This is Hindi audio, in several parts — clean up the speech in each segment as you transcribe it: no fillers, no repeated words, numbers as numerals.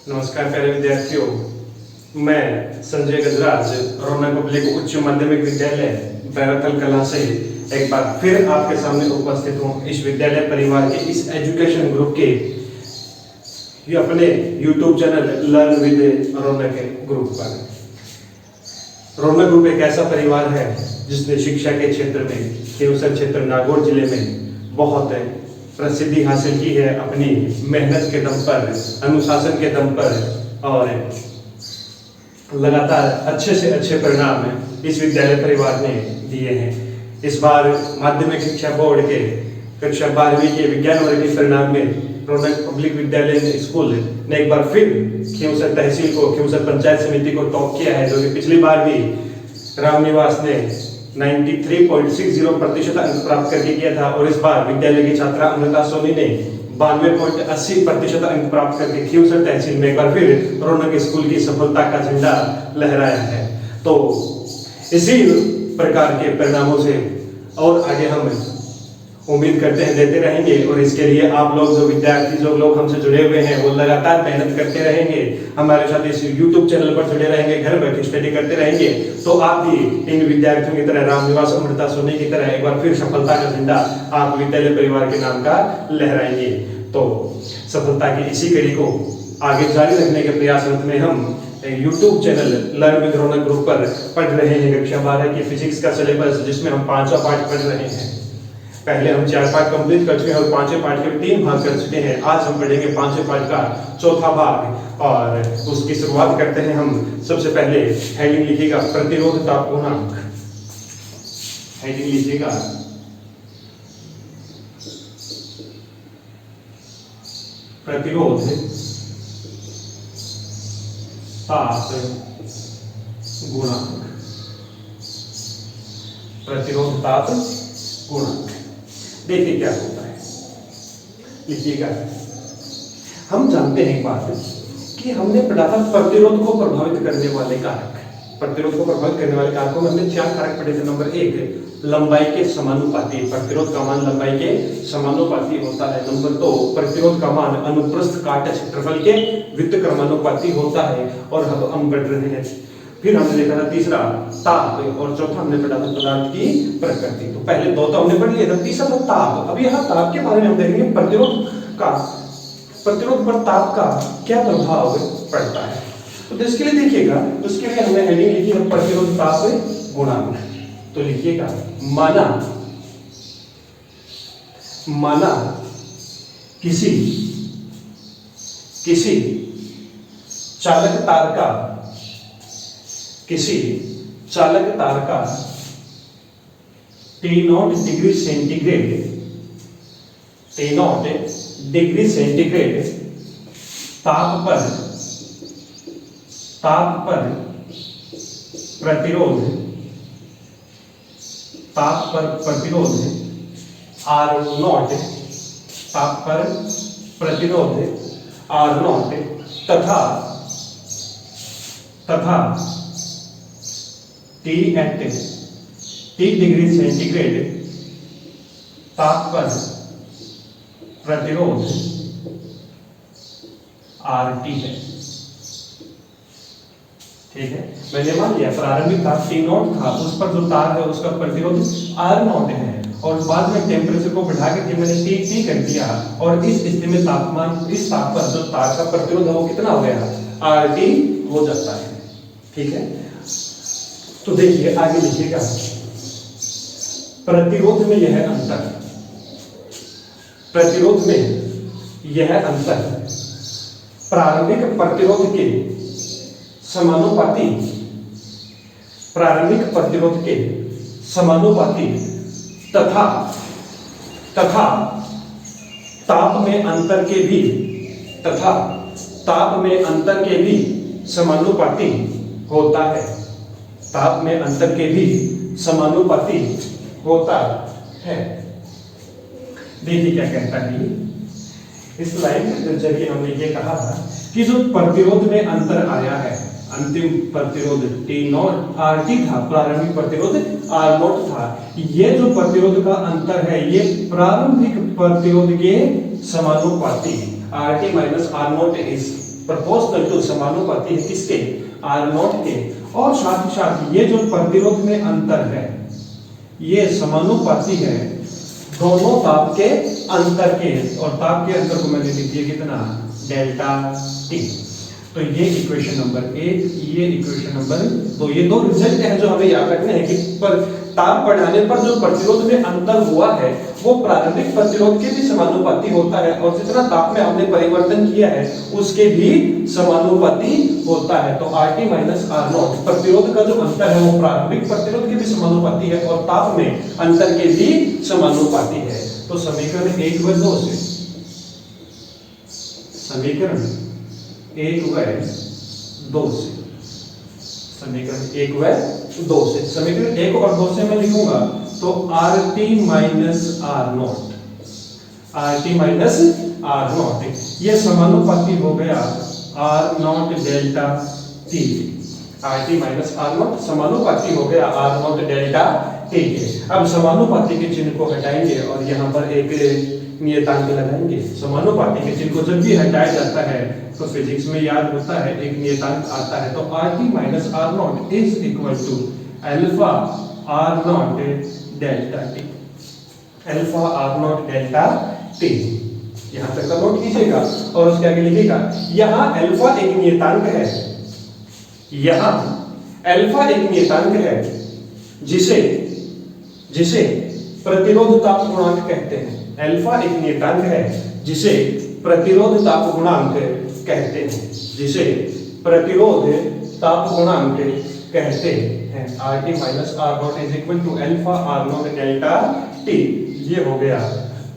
नमस्कार प्यारे विद्यार्थियों, मैं संजय गजराज रौनक पब्लिक उच्च माध्यमिक विद्यालय बैरतल कला से एक बार फिर आपके सामने उपस्थित हूँ। इस विद्यालय परिवार के इस एजुकेशन ग्रुप के ये अपने YouTube channel learn with Raunak group पर। रौनक ग्रुप एक ऐसा परिवार है जिसने शिक्षा के क्षेत्र में केवसर क्षेत्र नागौर जिले में बहुत प्रसिद्धि हासिल की है अपनी मेहनत के दम पर, अनुशासन के दम पर, और लगातार अच्छे से अच्छे परिणाम इस विद्यालय परिवार ने दिए हैं। इस बार माध्यमिक शिक्षा बोर्ड के कक्षा 12वीं के विज्ञान वर्ग के परिणाम में रौनक पब्लिक विद्यालय स्कूल ने एक बार फिर केवसर तहसील को, केवसर पंचायत समिति को टॉप किया है, जो कि पिछली बार भी रामनिवास ने 93.60% अंक प्राप्त करके किया था, और इस बार विद्यालय की छात्रा अमृता सोनी ने 92.80% अंक प्राप्त करके केवसर तहसील में एक बार फिर रौनक स्कूल की सफलता का झंडा लहराया है। तो इसी प्रकार के परिणामों से और आगे हम उम्मीद करते हैं देते रहेंगे, और इसके लिए आप लोग जो विद्यार्थी जो लोग हमसे जुड़े हुए हैं वो लगातार मेहनत करते रहेंगे, हमारे साथ इस YouTube चैनल पर जुड़े रहेंगे, घर बैठे स्टडी करते रहेंगे, तो आप भी इन विद्यार्थियों की तरह रामनिवास अमृता सोनी की तरह एक बार फिर सफलता का झंडा आप विद्यालय परिवार के नाम का लहराएंगे। तो सफलता की इसी कड़ी को आगे जारी रखने के प्रयास में हम YouTube channel learn with Raunak group पर पढ़ रहे हैं कक्षा 12 की फिजिक्स का सिलेबस, जिसमें हम 5वां पाठ पढ़ रहे हैं। पहले हम 4 पाठ कंप्लीट कर चुके हैं और 5वें पाठ के 3 भाग कर चुके हैं। आज हम पढ़ेंगे 5वें पाठ का 4था भाग, और उसकी शुरुआत करते हैं हम। सबसे पहले हेडिंग लिखिएगा प्रतिरोधता पूर्णांक। हेडिंग लिखिएगा प्रतिरोध ताप गुणांक। प्रतिरोध ताप गुणांक देखिए क्या होता है, लिखिएगा। हम जानते हैं एक बात कि हमने पढ़ा था प्रतिरोध को प्रभावित करने वाले कारक। प्रतिरोध को प्रभावित करने वाले कारकों में हमने 4 कारक पढ़े थे। नंबर 1 लंबाई के समानुपाती, प्रतिरोध का मान लंबाई के समानुपाती होता है। नंबर 2 प्रतिरोध का मान अनुप्रस्थ काट क्षेत्रफल के व्युत्क्रमानुपाती होता है, और अब हम पढ़ रहे हैं। फिर हमने देखा था तीसरा ताप, और चौथा हमने पढ़ा था पदार्थ की प्रकृति। तो पहले 2 तो हमने पढ़ लिए था, तीसरा था ताप। अब यहाँ ताप के बारे में हम देखेंगे प्रतिरोध पर ताप का क्या प्रभाव पड़ता है। तो इसके लिए देखिएगा, उसके लिए हमने हेडिंग लिखी है प्रतिरोध ताप गुणांक। तो लिखिएगा माना किसी चालक तार का T0 डिग्री सेंटीग्रेड ताप पर प्रतिरोध R0, ताप पर प्रतिरोध R0 तथा T डिग्री सेंटीग्रेड ताप पर प्रतिरोध RT है। ठीक है, मैंने मान लिया प्रारंभिक ताप T0 था, उस पर जो तार है उसका प्रतिरोध R0 है, और बाद में टेम्परेचर को बढ़ा करके मैंने T कर दिया, और इस स्थिति में तापमान, इस ताप पर जो तार का प्रतिरोध है वो कितना हो गया, RT हो जाता है। ठीक है, तो देखिए आगे लिखिएगा प्रतिरोध में यह अंतर प्रारंभिक प्रतिरोध के समानुपाती तथा ताप में अंतर के भी समानुपाती होता है। ताप में अंतर के भी समानुपाती होता है। देखिए क्या कहता है इस लाइन के जरिए हमने ये कहा था कि जो प्रतिरोध में अंतर आया है, अंतिम प्रतिरोध T0 RT था, प्रारंभिक प्रतिरोध R0 था। ये जो प्रतिरोध का अंतर है ये प्रारंभिक प्रतिरोध के समानुपाती RT minus R0 is proportional to समानुपाती है किसके, आर नॉट के। और साथ ही साथ ये जो प्रतिरोध में अंतर है ये समानुपाती है दोनों ताप के अंतर के, और ताप के अंतर को मैंने लिख दिया कितना, डेल्टा टी। तो ये इक्वेशन नंबर 1, ये इक्वेशन नंबर 2, ये दो रिजल्ट हैं जो हमें याद रखने हैं कि पर ताप बढ़ाने पर जो प्रतिरोध में अंतर हुआ है वो प्रारंभिक प्रतिरोध के भी समानुपाती होता है, और जितना ताप में हमने परिवर्तन किया है उसके भी समानुपाती होता है। तो RT माइनस आर नॉट प्रतिरोध का जो अंतर है वो प्रारंभिक प्रतिरोध के भी समानुपाती है और ताप में अंतर के भी समानुपाती है। तो समीकरण 1 व 2 से, समीकरण 1 व 2 से, समीकरण 1 व 2 से, समीकरण 1 और 2 से मैं लिखूंगा तो RT minus R naught, RT minus R naught ये समानुपाती हो गया R naught delta T. RT minus R naught समानुपाती हो गया आर नॉट डेल्टा टी के। अब समानुपाती के चिन्ह को हटाएंगे और यहाँ पर एक नियतांक लगाएंगे। समानुपाती के चिन्ह को जब भी हटाया जाता है तो फिजिक्स में याद होता है एक नियतांक आता है। तो RT minus R naught is equal to alpha R naught delta T, alpha R naught delta T. यहां तक का नोट कीजिएगा और उसके आगे लिखिएगा यहां अल्फा एक नियतांक है, यहां अल्फा एक नियतांक है जिसे जिसे प्रतिरोध ताप गुणांक कहते हैं। अल्फा एक नियतांक है जिसे प्रतिरोध ताप गुणांक कहते हैं, जिसे प्रतिरोध ताप गुणांक कहते हैं। RT minus R naught is equal to alpha R naught delta T, ये हो गया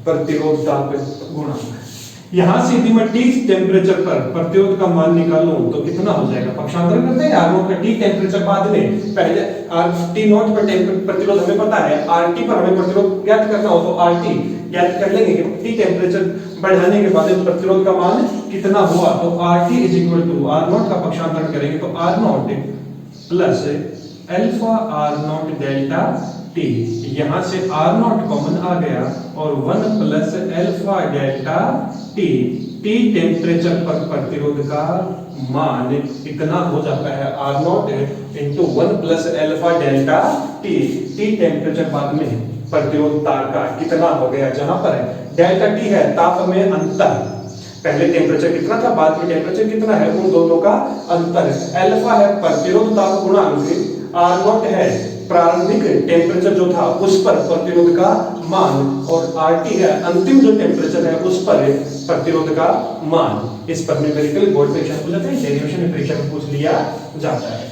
प्रतिरोध ताप गुणांक। यहां से यदि मैं T टेम्परेचर पर प्रतिरोध का मान निकालूं तो कितना हो जाएगा, पक्षांतर करते हैं आर नॉट का T टेम्परेचर बाद में, पहले T नॉट पर प्रतिरोध हमें पता है, RT पर हमें प्रतिरोध ज्ञात करना हो तो RT ज्ञात कर लेंगे कि T टेम्परेचर बढ़ाने के बाद प्रतिरोध का मान कितना हुआ। तो RT is equal to R naught का पक्षांतर करेंगे तो R naught plus alpha R naught delta T, यहां से आर नॉट कॉमन आ गया और 1 plus alpha delta T. T temperature पर प्रतिरोध का मान कितना हो जाता है, R naught into 1 plus alpha delta T. T टेम्परेचर बाद में प्रतिरोध तार का कितना हो गया, जहां पर डेल्टा टी है ताप में अंतर, पहले टेम्परेचर कितना था बाद में टेम्परेचर कितना है, उन दोनों का अंतर। अल्फा है प्रतिरोध ताप गुणांक, आर नॉट है प्रारंभिक टेम्परेचर जो था उस पर प्रतिरोध का मान, और RT है अंतिम जो टेम्परेचर है उस पर प्रतिरोध का मान। इस पर न्यूमेरिकल बोर्ड परीक्षा पूछते हैं, डेरिवेशन परीक्षा में पूछ लिया जाता है।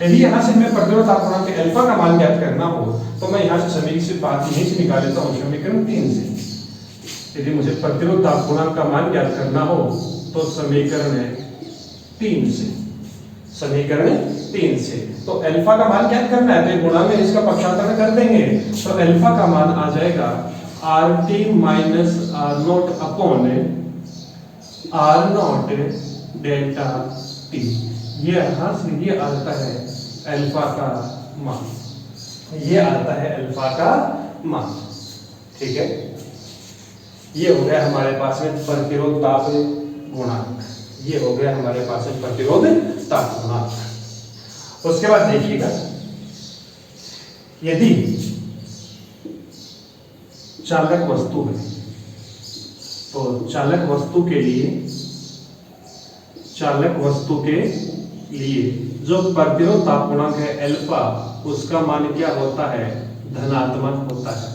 यदि यहाँ से मैं प्रतिरोध ताप गुणांक अल्फा का मान ज्ञात करना हो तो मैं यहाँ से समीकरण से बात यहीं से निकाल लेता हूँ, समीकरण 3 से। यदि मुझे प्रतिरोध ताप गुणांक का मान ज्ञात करना हो तो समीकरण 3 से, समीकरण 3 से। तो अल्फा का मान ज्ञात करना है तो गुणा में इसका पक्षांतर कर देंगे तो अल्फा का मान आ जाएगा RT minus R naught upon R naught delta T. ये यहां से ये आता है अल्फा का मान, ये आता है अल्फा का मान, ठीक है। ये हो गया हमारे पास में प्रतिरोध ताप गुणांक, ये हो गया हमारे पास में प्रतिरोध ताप गुणांक। उसके बाद देखिएगा यदि चालक वस्तु है तो चालक वस्तु के लिए, चालक वस्तु के लिए जो प्रतिरोध ताप गुणांक है अल्फा, उसका मान क्या होता है, धनात्मक होता है।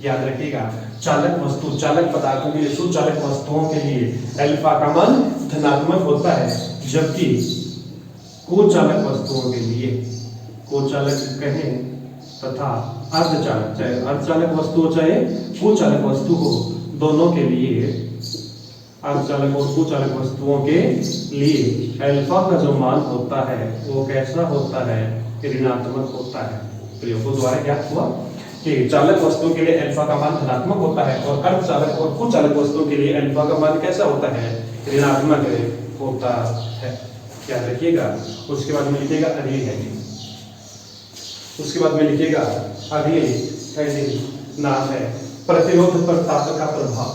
याद रखिएगा चालक वस्तु, चालक पदार्थों के लिए, सुचालक वस्तुओं के लिए अल्फा का मान धनात्मक होता है, जबकि कोचालक वस्तुओं के लिए, कोचालक कहें तथा अर्धचालक, चाहे अर्धचालक वस्तु हो चाहे कुचालक वस्तु हो, दोनों के लिए, अर्धचालक और कुचालक वस्तुओं के लिए अल्फा का जो मान होता है वो कैसा होता है, ऋणात्मक होता है। प्रयोगों द्वारा ज्ञात हुआ कि चालक वस्तु के लिए अल्फा का मान धनात्मक होता है और अर्धचालक और कुचालक वस्तु के लिए अल्फा का मान कैसा होता है, ऋणात्मक होता है। याद रखिएगा। उसके बाद में लिखिएगा अगली हेडिंग, उसके बाद में लिखिएगा अगली हेडिंग नाम है प्रतिरोध पर ताप का प्रभाव।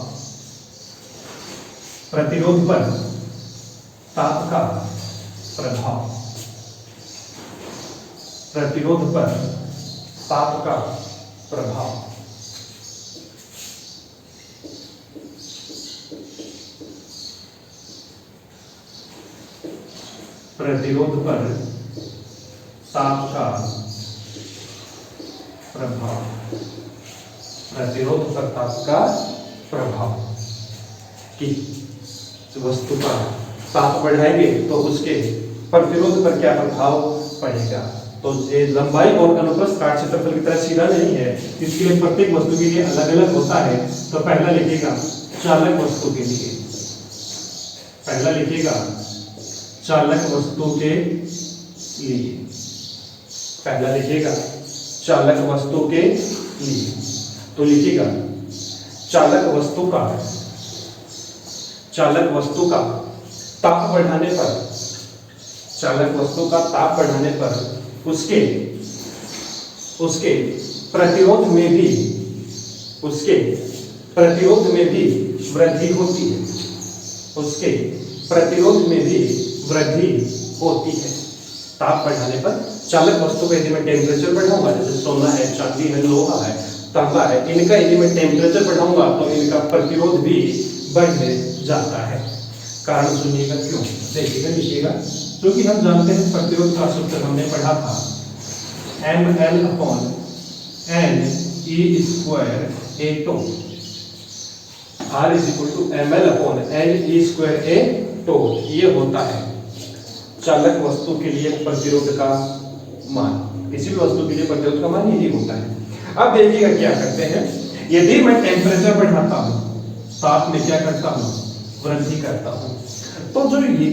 प्रतिरोध पर ताप का प्रभाव, प्रतिरोध पर ताप का प्रभाव। प्रतिरोध पर ताप का प्रभाव, प्रतिरोध पर ताप का प्रभाव। कि वस्तु का ताप बढ़ाएंगे तो उसके प्रतिरोध पर क्या प्रभाव पड़ेगा। तो ये लंबाई और अनुप्रस्थ काट क्षेत्रफल की तरह सीधा नहीं है, इसके लिए प्रत्येक वस्तु के लिए अलग अलग होता है। तो पहला लिखिएगा चालक वस्तु के लिए, पहला लिखिएगा चालक वस्तु के लिए, पहला लिखिएगा चालक वस्तु के लिए। तो लिखिएगा चालक वस्तु का ताप बढ़ाने पर, चालक वस्तु का ताप बढ़ाने पर उसके प्रतिरोध में भी, उसके प्रतिरोध में भी वृद्धि होती है, उसके प्रतिरोध में भी वृद्धि होती है। ताप बढ़ाने पर चालक वस्तु का यदि मैं टेम्परेचर बढ़ाऊंगा, जैसे सोना है, चांदी है, लोहा है, तांबा है, इनका यदि मैं टेम्परेचर बढ़ाऊंगा तो इनका प्रतिरोध भी बढ़ने जाता है। कारण सुनिएगा क्यों, देखिएगा लिखिएगा। क्योंकि हम जानते हैं प्रतिरोध का सूत्र हमने पढ़ा था ml upon n e square a tau, R is equal to ml upon n e square a tau. ये होता है चालक वस्तु के लिए प्रतिरोध का मान, किसी भी वस्तु के लिए प्रतिरोध का मान यही होता है। अब देखिएगा क्या करते हैं, यदि मैं टेम्परेचर बढ़ाता हूं, ताप में क्या करता हूं, वृद्धि करता हूं, तो जो ये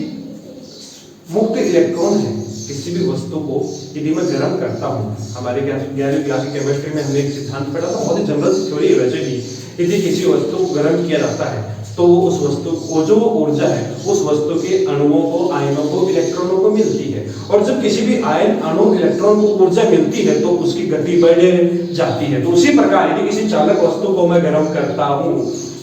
मुक्त इलेक्ट्रॉन है किसी भी वस्तु को यदि मैं गर्म करता हूं, हमारे 11वीं क्लास की केमिस्ट्री में हमने एक सिद्धांत पढ़ा था, बहुत ही जबरदस्त थ्योरी है वैसे भी। यदि किसी वस्तु को गर्म किया जाता है तो उस वस्तु को जो ऊर्जा है उस वस्तु के अणुओं को, आयनों को, इलेक्ट्रॉनों को मिलती है। और जब किसी भी आयन, अणु, इलेक्ट्रॉन को ऊर्जा मिलती है तो उसकी गति बढ़ जाती है। तो उसी प्रकार यदि किसी चालक वस्तु को मैं गर्म करता हूं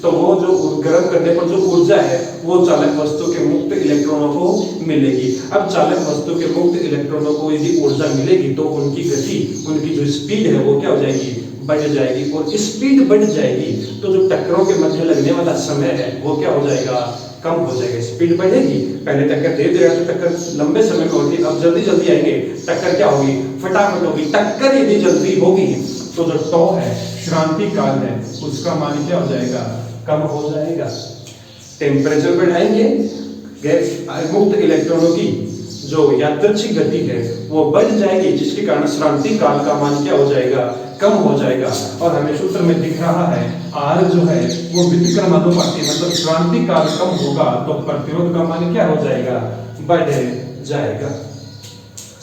तो वो जो गर्म करने पर जो ऊर्जा है वो चालक वस्तु के मुक्त इलेक्ट्रॉनों को मिलेगी। अब चालक वस्तु के मुक्त इलेक्ट्रॉनों को यदि ऊर्जा मिलेगी तो उनकी गति, उनकी जो स्पीड है वो क्या हो जाएगी, बढ़ जाएगी। और स्पीड बढ़ जाएगी तो जो टक्करों के मध्य लगने वाला समय है वो क्या हो जाएगा, कम हो जाएगा। स्पीड बढ़ेगी, पहले टक्कर धीरे धीरे तो टक्कर लंबे समय में होती, अब जल्दी जल्दी आएंगे, टक्कर क्या होगी, फटाफट होगी। टक्कर यदि जल्दी होगी तो जो टॉ है, श्रांति काल है, उसका मान क्या हो जाएगा, कम हो जाएगा। टेम्परेचर बढ़ाएंगे, गैस मुक्त इलेक्ट्रॉनों की जो यादृच्छिक गति है वो बढ़ जाएगी, जिसके कारण श्रांति काल का मान क्या हो जाएगा, कम हो जाएगा। और हमें सूत्र में दिख रहा है R जो है वो व्यतिक्रम अनुपाती, मतलब श्रांति काल कम होगा तो प्रतिरोध का मान क्या हो जाएगा, बढ़ जाएगा।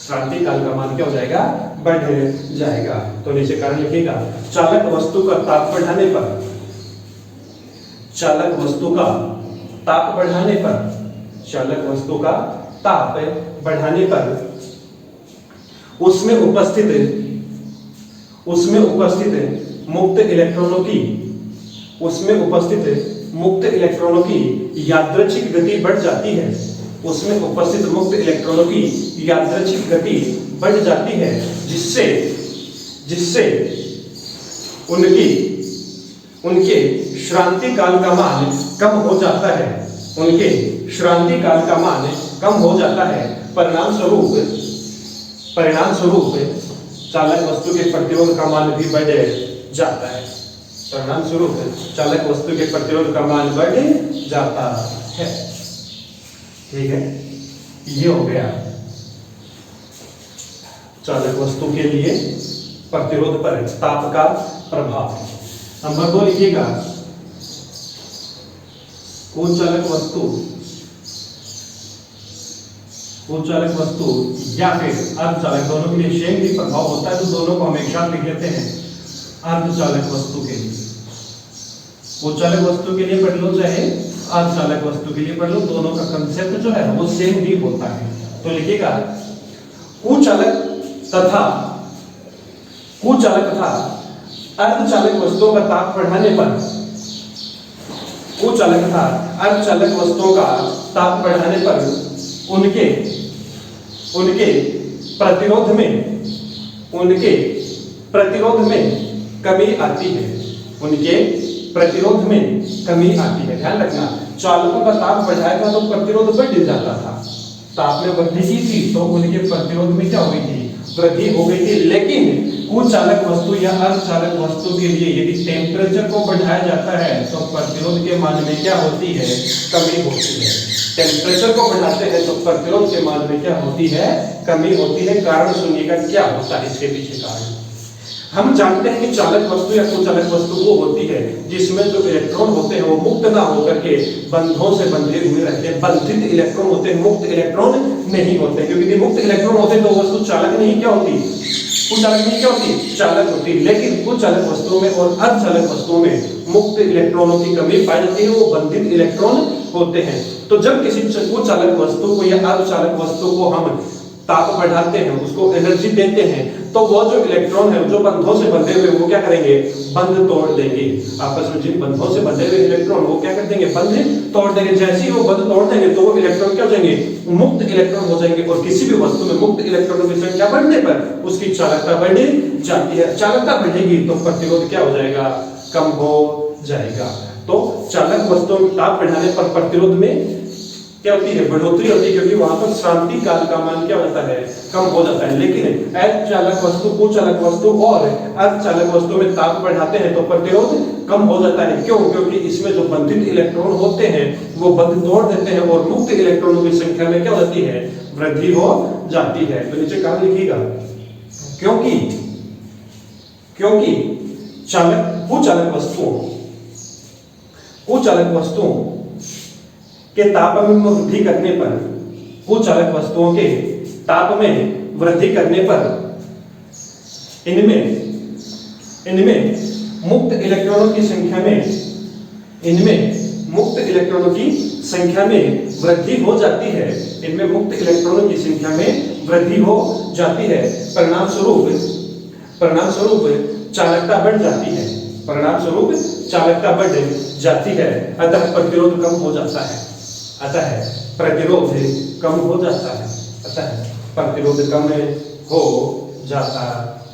श्रांति काल का मान क्या हो जाएगा, बढ़ जाएगा। तो नीचे कारण लिखिएगा चालक वस्तु का ताप बढ़ाने पर, चालक वस्तु का ताप बढ़ाने पर, चालक वस्तु का ताप बढ़ाने पर उसमें उपस्थित मुक्त इलेक्ट्रॉनों की, उसमें उपस्थित मुक्त इलेक्ट्रॉनों की यादृच्छिक गति बढ़ जाती है, उसमें उपस्थित मुक्त इलेक्ट्रॉनों की यादृच्छिक गति बढ़ जाती है, जिससे उनके श्रांति काल का मान कम हो जाता है, उनके श्रांति काल का मान कम हो जाता है। परिणाम स्वरूप चालक वस्तु के प्रतिरोध का मान भी बढ़ जाता है। परिणाम स्वरूप चालक वस्तु के प्रतिरोध का मान बढ़ जाता है। ठीक है, ये हो गया चालक वस्तु के लिए प्रतिरोध पर ताप का प्रभाव। नंबर 2 लिखिएगा चालक वस्तु या फिर अर्धचालक, दोनों के लिए सेम ही प्रभाव होता है, तो दोनों को हम एक साथ लिख लेते हैं। अर्धचालक वस्तु के लिए, चालक वस्तु के लिए पढ़ लो चाहे अर्धचालक वस्तु के लिए पढ़ लो, दोनों का कंसेप्ट जो है वो सेम ही होता है। तो लिखिएगा कुचालक तथा अर्धचालक वस्तुओं का ताप बढ़ाने पर, कुचालक तथा अर्धचालक वस्तुओं का ताप बढ़ाने पर उनके प्रतिरोध में कमी आती है। उनके प्रतिरोध में कमी आती है। ध्यान रखना, चालकों का ताप बढ़ाएगा तो प्रतिरोध बढ़ जाता था। ताप में वृद्धि की थी तो उनके प्रतिरोध में क्या हो गई थी? वृद्धि हो गई थी। लेकिन कुचालक वस्तु या अर्धचालक वस्तु के लिए यदि टेम्परेचर को बढ़ाया जाता है तो प्रतिरोध के मान में क्या होती है? कमी होती है। टेम्परेचर को बढ़ाते हैं तो प्रतिरोध के मान में क्या होती है? कमी होती है। कारण सुनिएगा क्या होता है इसके पीछे कारण। हम जानते हैं कि चालक वस्तु या कुचालक वस्तु वो होती है जिसमें जो इलेक्ट्रॉन होते हैं वो मुक्त ना होकर के बंधों से बंधे हुए रहते हैं। बंधित इलेक्ट्रॉन होते हैं, मुक्त इलेक्ट्रॉन नहीं होते। क्योंकि यदि मुक्त इलेक्ट्रॉन होते तो वस्तु चालक नहीं क्या होती? कुचालक नहीं क्या होती? चालक होती। लेकिन कुचालक वस्तुओं में और अर्धचालक वस्तुओं में मुक्त इलेक्ट्रॉनों की कमी पाई जाती है, वो बंधित इलेक्ट्रॉन होते हैं। तो जब किसी कुचालक वस्तु को या अर्धचालक वस्तु को हम ताप बढ़ाते हैं, उसको एनर्जी देते हैं, तो वो जो इलेक्ट्रॉन है जो बंधों से बंधे हुए वो क्या करेंगे? बंध तोड़ देंगे। आपस में जिन बंधों से बंधे हुए इलेक्ट्रॉन वो क्या कर देंगे? बंध तोड़ देंगे। जैसे ही वो बंध तोड़ देंगे तो वो इलेक्ट्रॉन क्या हो जाएंगे? मुक्त इलेक्ट्रॉन हो जाएंगे। और किसी भी वस्तु में मुक्त इलेक्ट्रॉनों की संख्या बढ़ने पर उसकी चालकता बढ़ जाती है। चालकता बढ़ेगी तो प्रतिरोध क्या हो जाएगा? कम हो जाएगा। तो चालक वस्तुओं में ताप बढ़ाने पर प्रतिरोध में क्या होती है? बढ़ोतरी होती है, क्योंकि वहां पर क्रांति काल का मान क्या होता है? कम हो जाता है। लेकिन अर्धचालक वस्तु, कुचालक वस्तु और अर्धचालक वस्तु में ताप बढ़ाते हैं तो प्रतिरोध कम हो जाता है। क्यों? क्योंकि इसमें जो बंधित इलेक्ट्रॉन होते हैं वो बंध तोड़ देते हैं और मुक्त इलेक्ट्रॉनों की संख्या में क्या हो जाती है? वृद्धि हो जाती है। तो नीचे कहा लिखिएगा, क्योंकि कुचालक वस्तुओं के ताप में वृद्धि करने पर, कुचालक वस्तुओं के ताप में वृद्धि करने पर इनमें मुक्त इलेक्ट्रॉनों की संख्या में वृद्धि हो जाती है। इनमें मुक्त इलेक्ट्रॉनों की संख्या में वृद्धि हो जाती है। परिणाम स्वरूप चालकता बढ़ जाती है। अतः प्रतिरोध कम हो जाता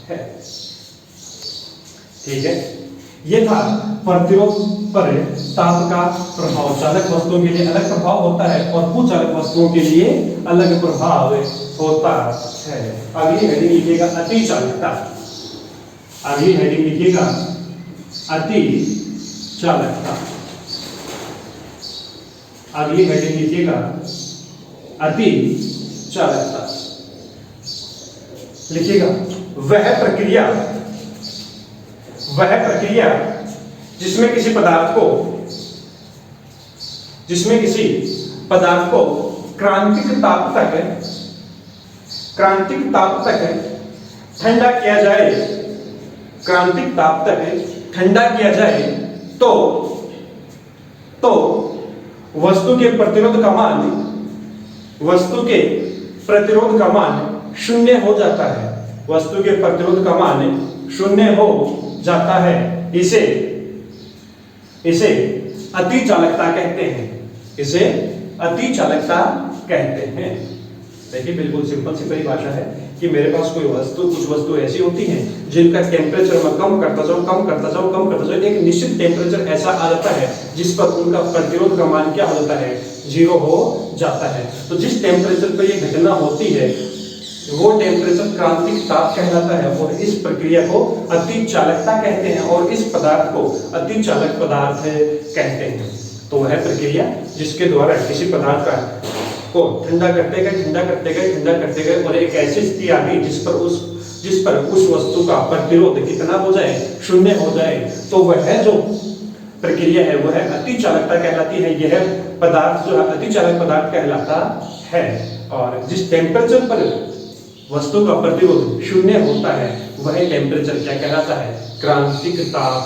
है। ठीक है, ये था प्रतिरोध पर ताप का प्रभाव। चालक वस्तुओं के लिए अलग प्रभाव होता है और कुचालक वस्तुओं के लिए अलग प्रभाव होता है। अगली हेडिंग लिखिएगा अति चालकता। अति चालकता। अगली हेडिंग लिखिएगा अति चालकता। लिखिएगा वह प्रक्रिया जिसमें किसी पदार्थ को क्रांतिक ताप तक ठंडा किया जाए तो वस्तु के प्रतिरोध का मान शून्य हो जाता है। वस्तु के प्रतिरोध का मान शून्य हो जाता है। इसे अति चालकता कहते हैं। देखिए बिल्कुल सिंपल सी परिभाषा है कि मेरे पास कुछ वस्तु ऐसी होती हैं जिनका टेम्परेचर मैं कम करता जाऊं, एक निश्चित टेम्परेचर ऐसा आ जाता है जिस पर उनका प्रतिरोध का मान क्या हो जाता है? 0 हो जाता है। तो जिस टेम्परेचर पर ये घटना होती है वो टेम्परेचर क्रांतिक ताप कहलाता है और इस प्रक्रिया को अति चालकता कहते हैं और इस पदार्थ को अति चालक पदार्थ कहते हैं। तो वह प्रक्रिया जिसके द्वारा किसी पदार्थ को ठंडा करते गए और एक ऐसी स्थिति आ गई जिस पर उस वस्तु का प्रतिरोध कितना हो जाए? शून्य हो जाए, तो वह जो प्रक्रिया है वह अति चालकता कहलाती है। यह पदार्थ जो अति चालक पदार्थ कहलाता है। और जिस टेम्परेचर पर वस्तु का प्रतिरोध शून्य होता है वह टेम्परेचर क्या कहलाता है? क्रांतिक ताप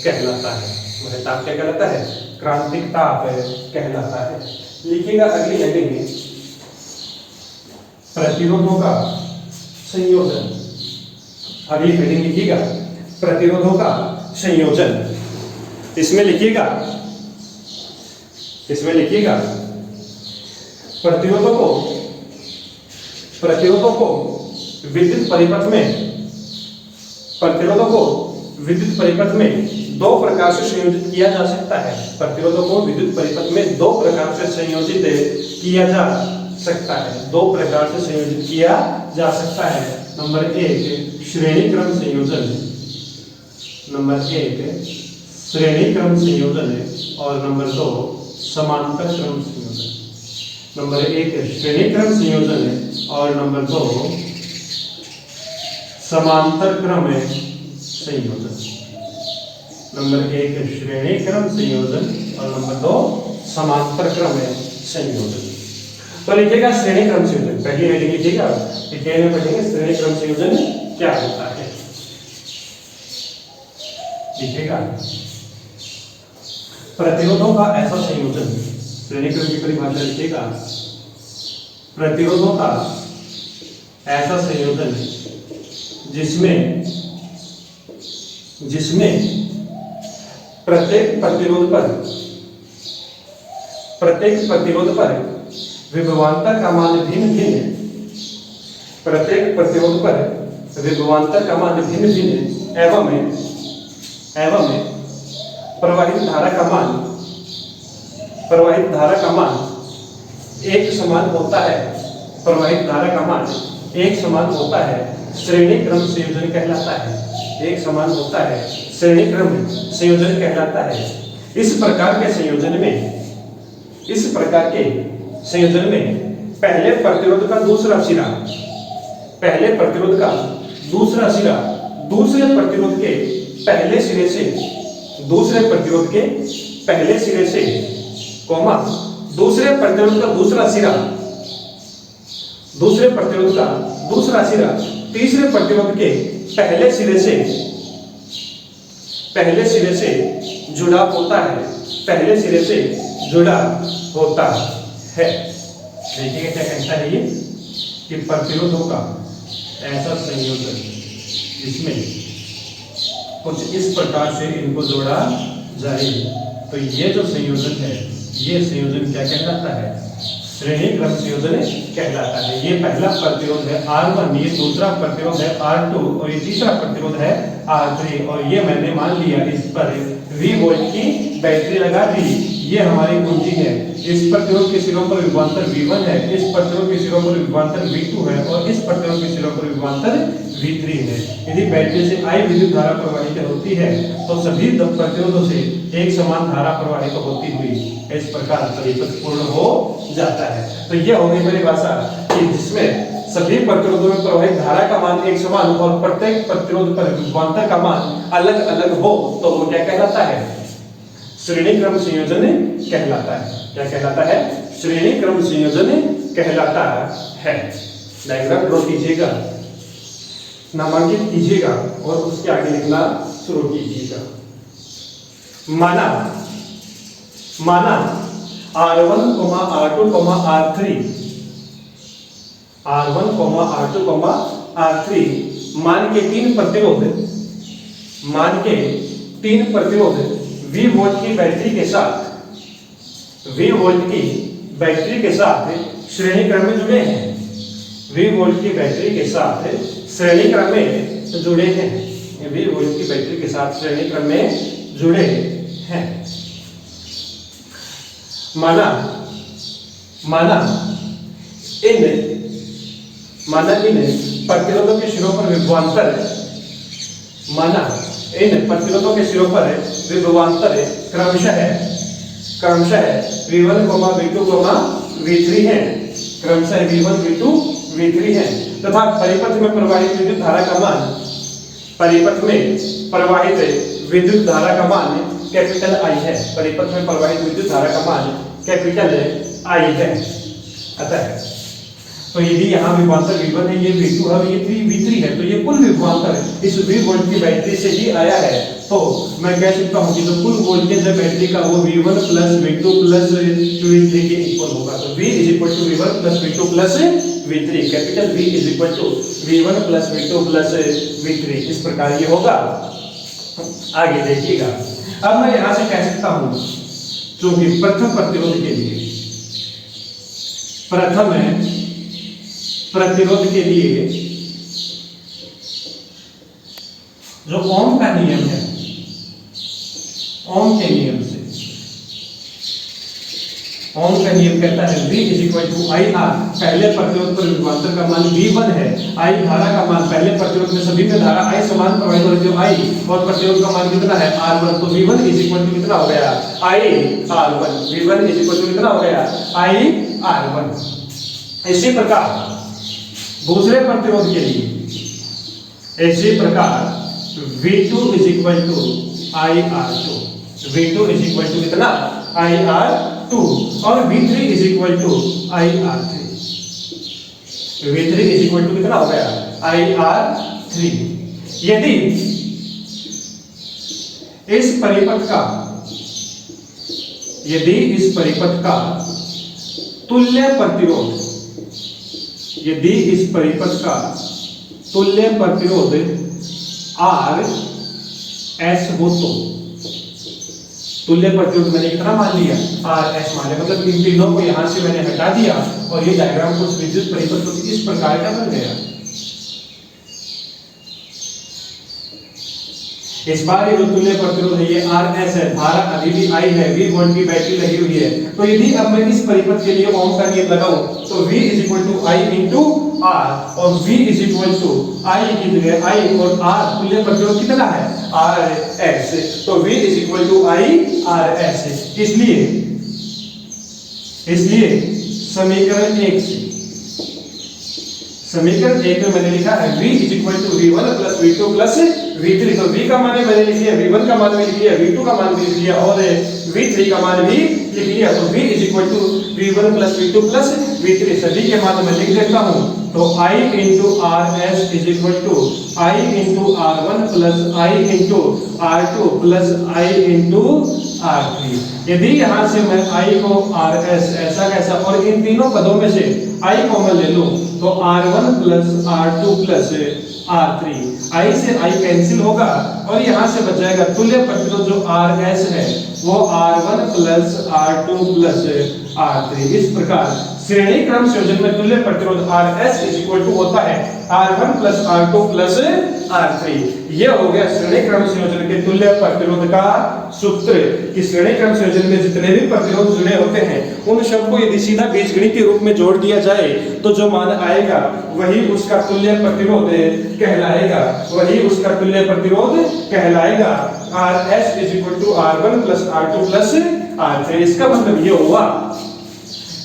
कहलाता है। वह ताप क्या कहलाता है? क्रांतिक ताप कहलाता है। लिखिएगा अगली हेडिंग में प्रतिरोधों का संयोजन। अगली हेडिंग लिखिएगा प्रतिरोधों का संयोजन। इसमें लिखिएगा प्रतिरोधों को विद्युत परिपथ में दो प्रकार से संयोजित किया जा सकता है। प्रतिरोधों को विद्युत परिपथ में दो प्रकार से संयोजित किया जा सकता है। दो प्रकार से संयोजित किया जा सकता है। नंबर 1 श्रेणी क्रम संयोजन, नंबर 1 श्रेणी क्रम संयोजन और नंबर 2 समांतर क्रम संयोजन। नंबर 1 श्रेणी क्रम संयोजन और नंबर 2 समांतर क्रम संयोजन। नंबर 1 श्रेणी क्रम संयोजन और नंबर 2 समांतर क्रम संयोजन। तो लिखिएगा श्रेणी क्रम संयोजन, पहली हेडिंग लिखिएगा, डिटेल में पढ़ेंगे श्रेणी क्रम संयोजन क्या होता है। लिखिएगा प्रतिरोधों का ऐसा संयोजन, श्रेणी क्रम की परिभाषा लिखिएगा, प्रतिरोधों का ऐसा संयोजन जिसमें प्रत्येक प्रतिरोध पर विभवांतर का मान भिन्न भिन्न, प्रत्येक प्रतिरोध पर विभवांतर का मान भिन्न भिन्न एवं प्रवाहित धारा का मान एक समान होता है। प्रवाहित धारा का मान एक समान होता है, श्रेणी क्रम संयोजन कहलाता है। एक समान होता है, श्रेणी क्रम संयोजन कहलाता है। इस प्रकार के संयोजन में पहले प्रतिरोध का दूसरा सिरा दूसरे प्रतिरोध के पहले सिरे से दूसरे प्रतिरोध का दूसरा सिरा तीसरे प्रतिरोध के पहले सिरे से जुड़ा होता है। देखिए क्या कहता है ये कि प्रतिरोधों का ऐसा संयोजन जिसमें कुछ इस प्रकार से इनको जोड़ा जाए, तो ये जो संयोजन है, ये संयोजन क्या कहलाता है? श्रेणी क्रम संयोजन कहलाता है। ये पहला प्रतिरोध है R1, ये दूसरा प्रतिरोध है R2 और ये तीसरा प्रतिरोध है R3, और ये मैंने मान लिया इस पर V वोल्ट की बैटरी लगा दी। ये हमारी कुंजी है। इस प्रतिरोध के सिरों पर विभवांतर V1 है, इस प्रतिरोध के सिरों पर विभवांतर V2 है और इस प्रतिरोध के सिरों पर विभवांतर V3 है। यदि बैटरी से I विद्युत धारा प्रवाहित होती है तो सभी प्रतिरोधों से एक समान धारा प्रवाहित होती हुई इस प्रकार परिपथ पूर्ण हो जाता है। तो यह हो गई परिभाषा कि जिसमें सभी प्रतिरोधों में प्रवाहित धारा का मान एक समान और प्रत्येक प्रतिरोध पर विभवांतर का मान अलग अलग हो तो वो क्या कहलाता है? श्रेणी क्रम संयोजन कहलाता है। क्या कहलाता है? श्रेणी क्रम संयोजन कहलाता है। डायग्राम ड्रॉ कीजिएगा, नामांकित कीजिएगा और उसके आगे लिखना शुरू कीजिएगा। माना R1, R2, R3 मान के तीन प्रतिरोध V वोल्ट की बैटरी के साथ श्रेणी क्रम में जुड़े हैं। V वोल्ट की बैटरी के साथ श्रेणी क्रम में जुड़े हैं। V वोल्ट की बैटरी के साथ श्रेणी क्रम में जुड़े हैं। माना इन प्रतिरोधों के सिरों पर विभवांतर क्रमशः V1, V2, V3 है। क्रमशः V1, V2, V3 है तथा परिपथ में प्रवाहित विद्युत धारा का मान कैपिटल I है। परिपथ में प्रवाहित विद्युत धारा का मान कैपिटल I है। अतः तो यदि यहाँ विभवांतर V1 है, ये V2 है, ये V3 है, तो ये कुल विभवांतर इस V वोल्ट की बैटरी से ही आया है। तो मैं कह सकता हूँ कि जो कुल वोल्टेज है बैटरी का वो V1 plus V2 plus V3 के इक्वल होगा। तो V is equal to V1 plus V2 plus V3, capital V is equal to V1 plus V2 plus V3, इस प्रकार ये होगा। आगे देखिएगा, अब मैं यहाँ से कह सकता हूँ क्योंकि प्रथम प्रतिरोध के लिए प्रथम प्रतिरोध के लिए जो ओम का नियम है, ओम के नियम से, ओम का नियम कहता है V = IR, पहले प्रतिरोध पर विभवांतर का मान V1 है, I धारा का मान, पहले प्रतिरोध में सभी में धारा I समान प्रवाहित हो रही है I, और प्रतिरोध का मान कितना है R1, तो V1 = कितना हो गया IR1, V1 = कितना हो गया IR1। इसी प्रकार दूसरे प्रतिरोध के लिए, इसी प्रकार V2 = IR2, V2 = कितना IR2, और V3 = IR3, V3 = कितना हो गया IR3। यदि इस परिपथ का, यदि इस परिपथ का तुल्य प्रतिरोध, यदि इस परिपथ का तुल्य प्रतिरोध RS हो, तो तुल्य प्रतिरोध मैंने कितना मान लिया RS मान लिया, मतलब इन तीनों को यहां से मैंने हटा दिया और ये डायग्राम कुछ विद्युत परिपथ कुछ इस प्रकार का बन गया। इस बार ये जो तुल्य प्रतिरोध है ये RS है, धारा अभी भी I है, V वोल्ट की बैटरी लगी हुई है, तो यदि अब मैं इस परिपथ के लिए ओम का नियम लगाऊं तो V = I × R, और V = I की जगह I और R तुल्य प्रतिरोध कितना है RS, तो V = IRS। इसलिए समीकरण 1 से, समीकरण 1 में मैंने लिखा है V = V1 + V2 + V3, तो V का मान मैंने लिख लिया, V1 का मान भी लिख लिया, V2 का मान भी लिख लिया और V3 का मान भी लिख लिया, तो V = V1 + V2 + V3 सभी के मान मैं लिख देता हूं, तो I × RS = I × R1 + I × R2 + I × R3। यदि यहां से मैं I को RS ऐसा कैसा, और इन तीनों पदों में से I को मैं ले लूं तो R1 + R2 + R3, I से I कैंसिल होगा और यहां से बच जाएगा तुल्य प्रतिरोध जो RS है वो R1 + R2 + R3। इस प्रकार श्रेणी क्रम संयोजन में तुल्य प्रतिरोध RS = होता है R1 + R2 + R3। ये हो गया श्रेणी क्रम संयोजन के तुल्य प्रतिरोध का सूत्र, कि श्रेणी क्रम संयोजन में जितने भी प्रतिरोध जुड़े होते हैं उन सबको यदि सीधा बीजगणितीय रूप में जोड़ दिया जाए तो जो मान आएगा वही उसका तुल्य प्रतिरोध कहलाएगा, वही उसका तुल्य प्रतिरोध कहलाएगा। RS = R1 + R2 + R3। इसका मतलब ये हुआ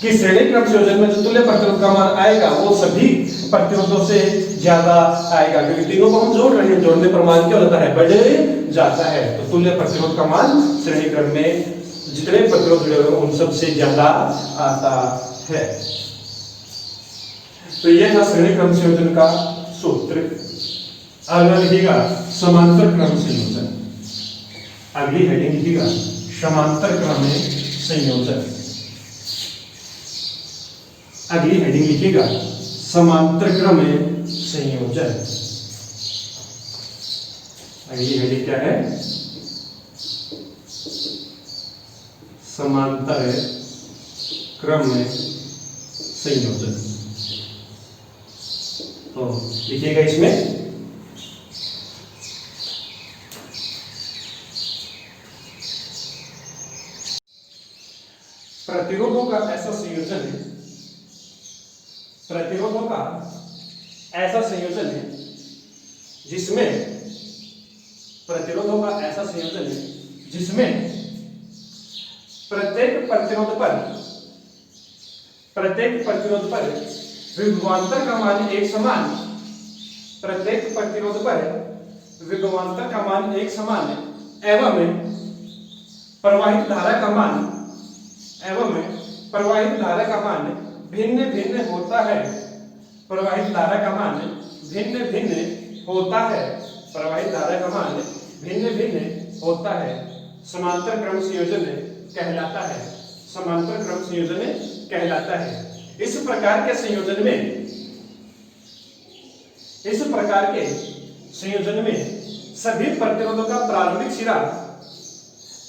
कि श्रेणी क्रम संयोजन में जो तुल्य प्रतिरोध का मान आएगा वो सभी प्रतिरोधों से ज्यादा आएगा, क्योंकि तीनों को हम जोड़ रहे हैं, जोड़ने पर मान क्या होता है बढ़ जाता है, तो तुल्य प्रतिरोध का मान श्रेणी क्रम में जितने प्रतिरोध जुड़े हुए उन सबसे ज्यादा आता है। तो यह था श्रेणी क्रम संयोजन का सूत्र। अगला लिखिएगा समांतर क्रम संयोजन, अगली हेडिंग लिखिएगा समांतर क्रम संयोजन, अगली हेडिंग लिखिएगा समांतर क्रम संयोजन। अगली हेडिंग क्या है समांतर क्रम संयोजन। तो लिखिएगा इसमें प्रतिरोधों का ऐसा संयोजन है, प्रतिरोधों का ऐसा संयोजन है जिसमें, प्रतिरोधों का ऐसा संयोजन है जिसमें प्रत्येक प्रतिरोध पर विभवांतर का मान एक समान, प्रत्येक प्रतिरोध पर विभवांतर का मान एक समान एवं प्रवाहित धारा का मान, एवं प्रवाहित धारा का मान भिन्न भिन्न होता है, प्रवाहित धारा का मान भिन्न भिन्न होता है, प्रवाहित धारा का मान भिन्न भिन्न होता है, समांतर क्रम संयोजन कहलाता है, समांतर क्रम संयोजन कहलाता है। इस प्रकार के संयोजन में, इस प्रकार के संयोजन में सभी प्रतिरोधों का प्रारंभिक सिरा,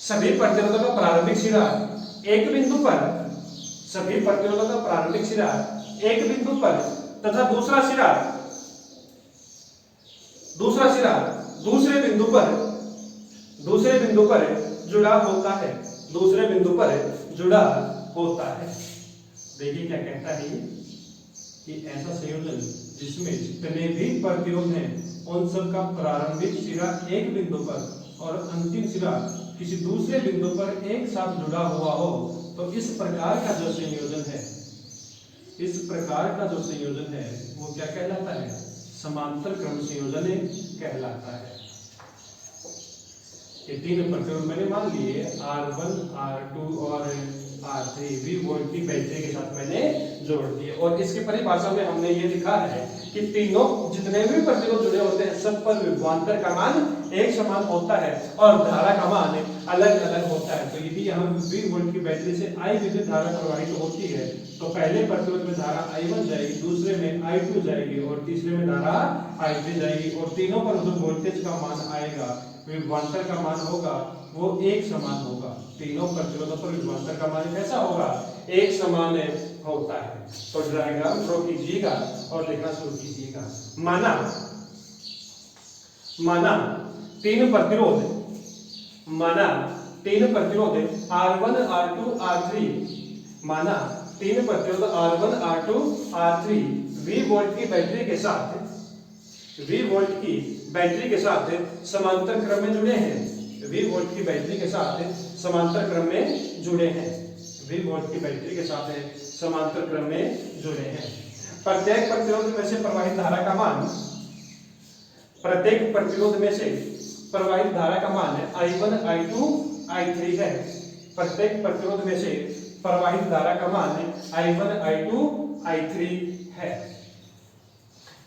सभी प्रतिरोधों का प्रारंभिक सिरा एक बिंदु पर सभी प्रतिरोधों का प्रारंभिक सिरा एक बिंदु पर तथा दूसरा सिरा दूसरे बिंदु पर जुड़ा होता है, दूसरे बिंदु पर जुड़ा होता है। देखिए क्या कहता है कि ऐसा संयोजन जिसमें जितने भी प्रतिरोध हैं उन सब का प्रारंभिक सिरा एक बिंदु पर और अंतिम सिरा किसी दूसरे बिंदु पर एक साथ जुड़ा हुआ हो, तो इस प्रकार का जो संयोजन है वो क्या कहलाता है? समांतर क्रम संयोजन कहलाता है। ये तीन प्रतिरोध मैंने मान लिए R1, R2 और R3 V वोल्ट की बैटरी के साथ मैंने जोड़ दिए, और इसकी परिभाषा में हमने ये लिखा है कि तीनों जितने भी प्रतिरोध जुड़े होते हैं सब पर विभवांतर का मान एक समान होता है और धारा का मान अलग अलग होता है। तो यदि यहाँ V वोल्ट की बैटरी से I विद्युत धारा प्रवाहित होती है तो पहले प्रतिरोध में धारा I1 जाएगी, दूसरे में I2 जाएगी और तीसरे में धारा I3 जाएगी, और तीनों पर जो वोल्टेज का मान आएगा, विभवांतर का मान होगा, वो एक समान होगा। तीनों प्रतिरोधों पर विभवांतर का मान कैसा होगा? एक समान होता है। तो डायग्राम ड्रॉ कीजिएगा और लिखना शुरू कीजिएगा। माना तीन प्रतिरोध R1, R2, R3, माना तीन प्रतिरोध R1, R2, R3 V volt की बैटरी के साथ समांतर क्रम में जुड़े हैं। V वोल्ट की बैटरी के साथ समांतर क्रम में जुड़े हैं। प्रत्येक प्रतिरोध में से प्रवाहित धारा का मान I1, I2, I3 है। प्रत्येक प्रतिरोध में से प्रवाहित धारा का मान I1, I2, I3 है।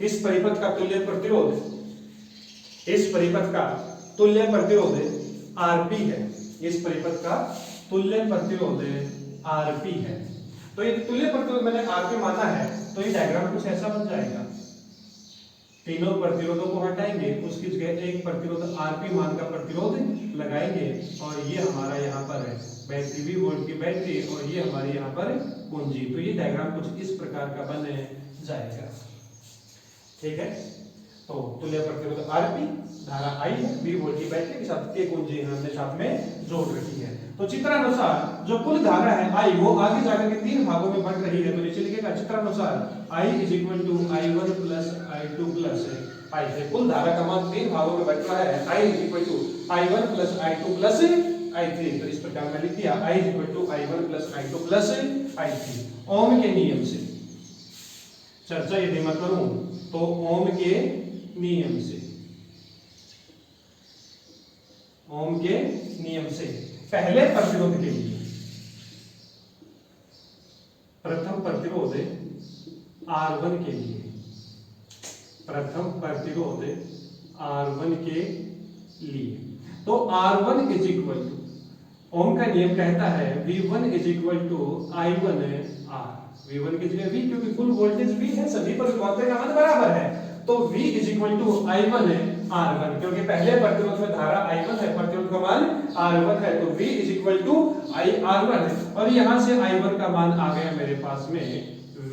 इस परिपथ का तुल्य प्रतिरोध Rp है। तो ये तुल्य प्रतिरोध मैंने Rp माना है, तो ये डायग्राम कुछ ऐसा बन जाएगा। तीनों प्रतिरोधों को हटाएंगे, उसकी जगह एक प्रतिरोध Rp मान का प्रतिरोध लगाएंगे, और ये हमारा यहाँ पर है बैटरी V वोल्ट की बैटरी, और ये हमारी यहाँ पर कुंजी। तो ये डायग्राम कुछ इस प्रकार का बन जाएगा। ठीक है, तो तुल्य प्रतिरोध Rp, धारा I है, V वोल्ट की बैटरी के साथ के कुंजी हमने साथ में जोड़ रखी है। तो चित्रानुसार जो कुल धारा है I वो आगे जाकर के तीन भागों में बंट रही है। तो नीचे लिखेगा चित्रानुसार I = I1 + I2 + I3। कुल धारा का मान तीन भागों में बंट रहा है। I = I1 + I2 + I3। तो इस प्रकार मैं लिख दिया I = I1 + I2 + I3। ओम के नियम से चर्चा यदि मैं करूं तो ओम के नियम से पहले प्रतिरोध के लिए प्रथम प्रतिरोध R1 के लिए तो R1 = ओम का नियम कहता है V1 = I1 R। V1 की जगह V, क्योंकि कुल वोल्टेज V है, सभी पर विभवांतर का मान बराबर है, तो V = I1 R1, क्योंकि पहले प्रतिरोध में धारा I1 है, प्रतिरोध का मान R1 है, तो V = I R1, और यहां से I1 का मान आ गया मेरे पास में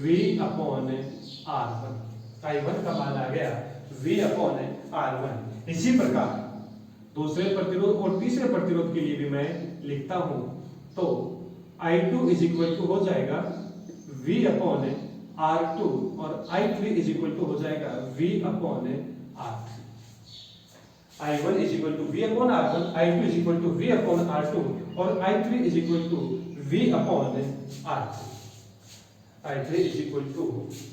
V/R1। I1 का मान आ गया V/R1। इसी प्रकार दूसरे प्रतिरोध और तीसरे प्रतिरोध के लिए भी मैं लिखता हूं, तो I2 = हो जाएगा V/R2 और I3 = हो जाएगा V/R3। I1 = V/R1, I2 = V/R2 और I3 =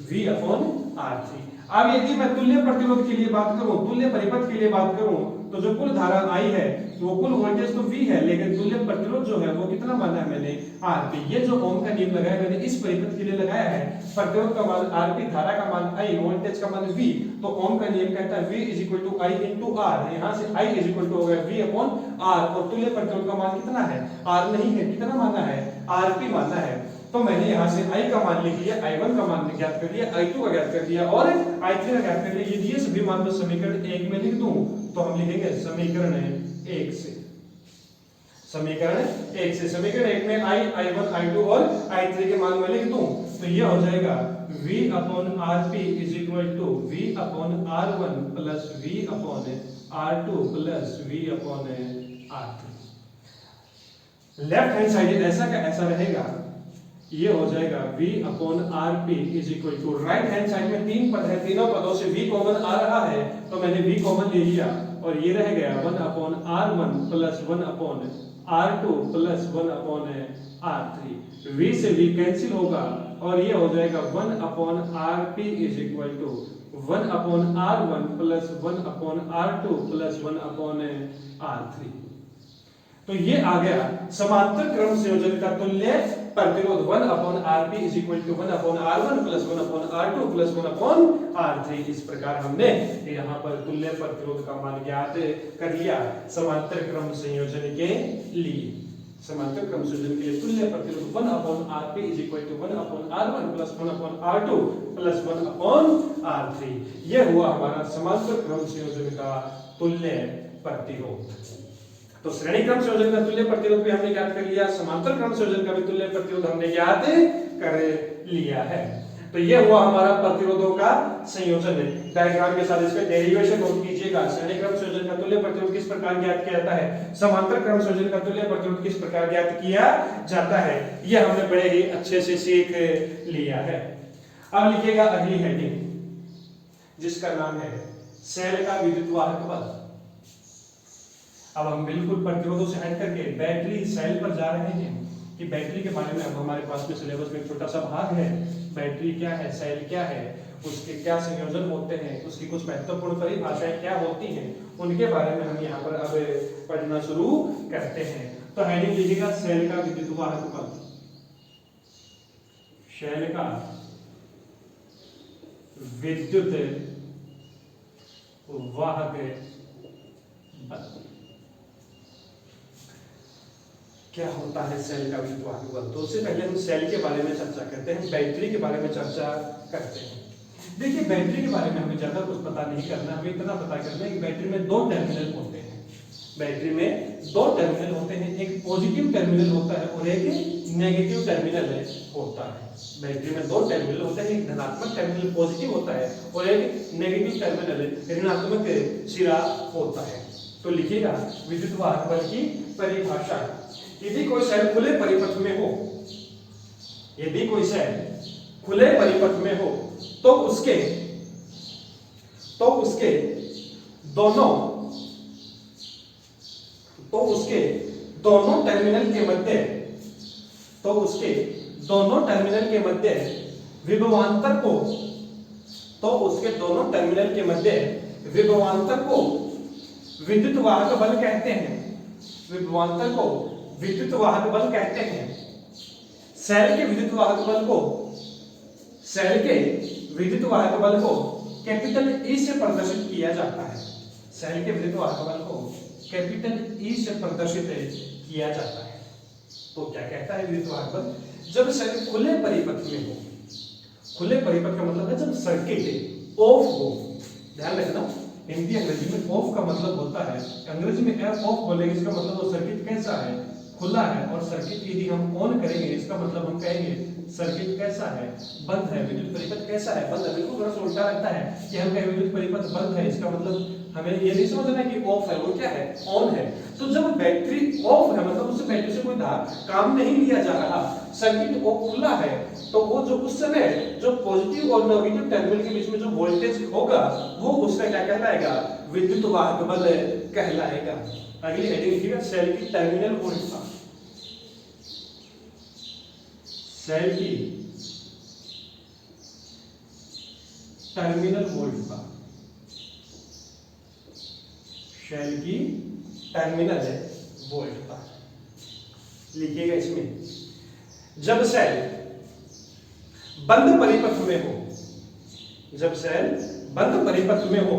V/R3। अब यदि मैं तुल्य प्रतिरोध के लिए बात करूं, तुल्य परिपथ के लिए बात करूं, तो जो कुल धारा I है वो कुल वोल्टेज तो V है, लेकिन तुल्य प्रतिरोध जो है वो कितना माना है मैंने Rp। ये जो ओम का नियम लगाया मैंने इस परिपथ के लिए लगाया है, प्रतिरोध का मान Rp, धारा का मान I, वोल्टेज का मान V। तो ओम का नियम कहता है V = I × R। यहाँ से I = हो गया V/R, और तुल्य प्रतिरोध का मान कितना है? R नहीं है, कितना माना है? Rp माना है। तो मैंने यहाँ से I का मान लिख लिया, I1 का मान ज्ञात कर लिया, I2 का ज्ञात कर लिया और I3 का ज्ञात कर लिया। ये दिए सभी मान को समीकरण 1 में लिख दूं तो हम लिखेंगे समीकरण 1 से समीकरण एक से। समीकरण एक में I, I1, I2 और I3 के मान मैं लिख दूं तो ये हो जाएगा V upon RP is equal to V upon R1 plus V upon R2 plus V upon R3। Left hand side ऐसा का ऐसा रहेगा, ये हो जाएगा V upon RP is equal to, right hand side में तीन पद है, तीनों पदों से V कॉमन आ रहा है तो मैंने V कॉमन ले लिया और ये रह गया 1 upon R1 plus 1 upon R2 plus 1 upon R3। V से V कैंसिल होगा और ये हो जाएगा 1 upon RP is equal to 1 upon R1 plus 1 upon R2 plus 1 upon R3। तो ये आ गया समांतर क्रम संयोजन का तुल्य प्रतिरोध 1 upon RP is equal to 1 upon R1 plus 1 upon R2 plus 1 upon R3। इस प्रकार हमने यहाँ पर तुल्य प्रतिरोध का मान ज्ञात कर लिया समांतर क्रम संयोजन के लिए। समांतर क्रम संयोजन के लिए तुल्य प्रतिरोध 1 upon RP is equal to 1 upon R1 plus 1 upon R2 plus 1 upon R3। यह हुआ हमारा समांतर क्रम संयोजन का तुल्य प्रतिरोध। तो श्रेणी क्रम संयोजन का तुल्य प्रतिरोध भी हमने ज्ञात कर लिया, समांतर क्रम संयोजन का भी तुल्य प्रतिरोध हमने ज्ञात कर लिया है। तो यह हुआ हमारा प्रतिरोधों का संयोजन है। डायग्राम के साथ इसका डेरिवेशन नोट कीजिएगा। श्रेणी क्रम संयोजन का तुल्य प्रतिरोध किस प्रकार ज्ञात किया जाता है, समांतर क्रम संयोजन का तुल्य प्रतिरोध किस प्रकार ज्ञात किया जाता है, यह हमने बड़े ही अच्छे से सीख लिया है। अब लिखिएगा अगली हेडिंग जिसका नाम है सेल का विद्युत वाहक बल। अब हम बिल्कुल प्रतिरोधों से हट करके बैटरी सेल पर जा रहे हैं कि बैटरी के बारे में अब हमारे पास में सिलेबस में एक छोटा सा भाग है, बैटरी क्या है, सेल क्या है, उसके क्या संयोजन होते हैं, उसकी कुछ महत्वपूर्ण परिभाषाएं क्या होती हैं, उनके बारे में हम यहाँ पर अब पढ़ना शुरू करते हैं। तो हेडिंग लिखिएगा सेल का विद्युत वाहक बल। सेल का विद्युत वाहक बल क्या होता है सेल का विद्युत वाहक बल। तो उससे पहले हम सेल के बारे में चर्चा करते हैं, बैटरी के बारे में चर्चा करते हैं। देखिए बैटरी के बारे में हमें ज्यादा कुछ पता नहीं करना, हमें इतना पता करना है कि बैटरी में दो टर्मिनल होते हैं। बैटरी में दो टर्मिनल होते हैं, एक पॉजिटिव टर्मिनल होता है और एक नेगेटिव टर्मिनल होता है। बैटरी में दो टर्मिनल होते हैं, एक धनात्मक टर्मिनल पॉजिटिव होता है और एक नेगेटिव टर्मिनल ऋणात्मक सिरा होता है। तो लिखिएगा विद्युत वाहक बल की परिभाषा। यदि कोई सेल खुले परिपथ में हो, यदि कोई सेल खुले परिपथ में हो तो उसके दोनों टर्मिनल के मध्य विभवांतर को विद्युत वाहक बल कहते हैं। विभवांतर को विद्युत वाहक बल कहते हैं। सेल के विद्युत वाहक बल को कैपिटल E से प्रदर्शित किया जाता है। सेल के विद्युत वाहक बल को कैपिटल E से प्रदर्शित किया जाता है। तो क्या कहता है विद्युत वाहक बल, जब सेल खुले परिपथ में हो, खुले परिपथ का मतलब है जब सर्किट ऑफ हो। ध्यान रखना हिंदी अंग्रेजी में ऑफ का मतलब होता है, अंग्रेजी में ऑफ बोलेंगे इसका मतलब वो सर्किट कैसा है, खुला है, और सर्किट यदि हम ऑन करेंगे इसका मतलब हम कहेंगे सर्किट कैसा है, बंद है। विद्युत परिपथ कैसा है, बंद है। बिल्कुल थोड़ा उल्टा लगता है कि हम कहें विद्युत परिपथ बंद है, इसका मतलब हमें ये नहीं समझना कि ऑफ है, वो क्या है, ऑन है। तो जब बैटरी ऑफ है मतलब उससे बैटरी से कोई काम नहीं लिया जा रहा, सर्किट ऑफ खुला है, तो वो जो उस समय जो पॉजिटिव और नेगेटिव टर्मिनल के बीच में जो वोल्टेज होगा वो उसका क्या कहलाएगा, विद्युत वाहक बल कहलाएगा। अगली हेडिंग लिखिएगा सेल की टर्मिनल वोल्टता। सेल की टर्मिनल वोल्टता, सेल की टर्मिनल वोल्टता लिखिएगा। इसमें जब सेल बंद परिपथ में हो, जब सेल बंद परिपथ में हो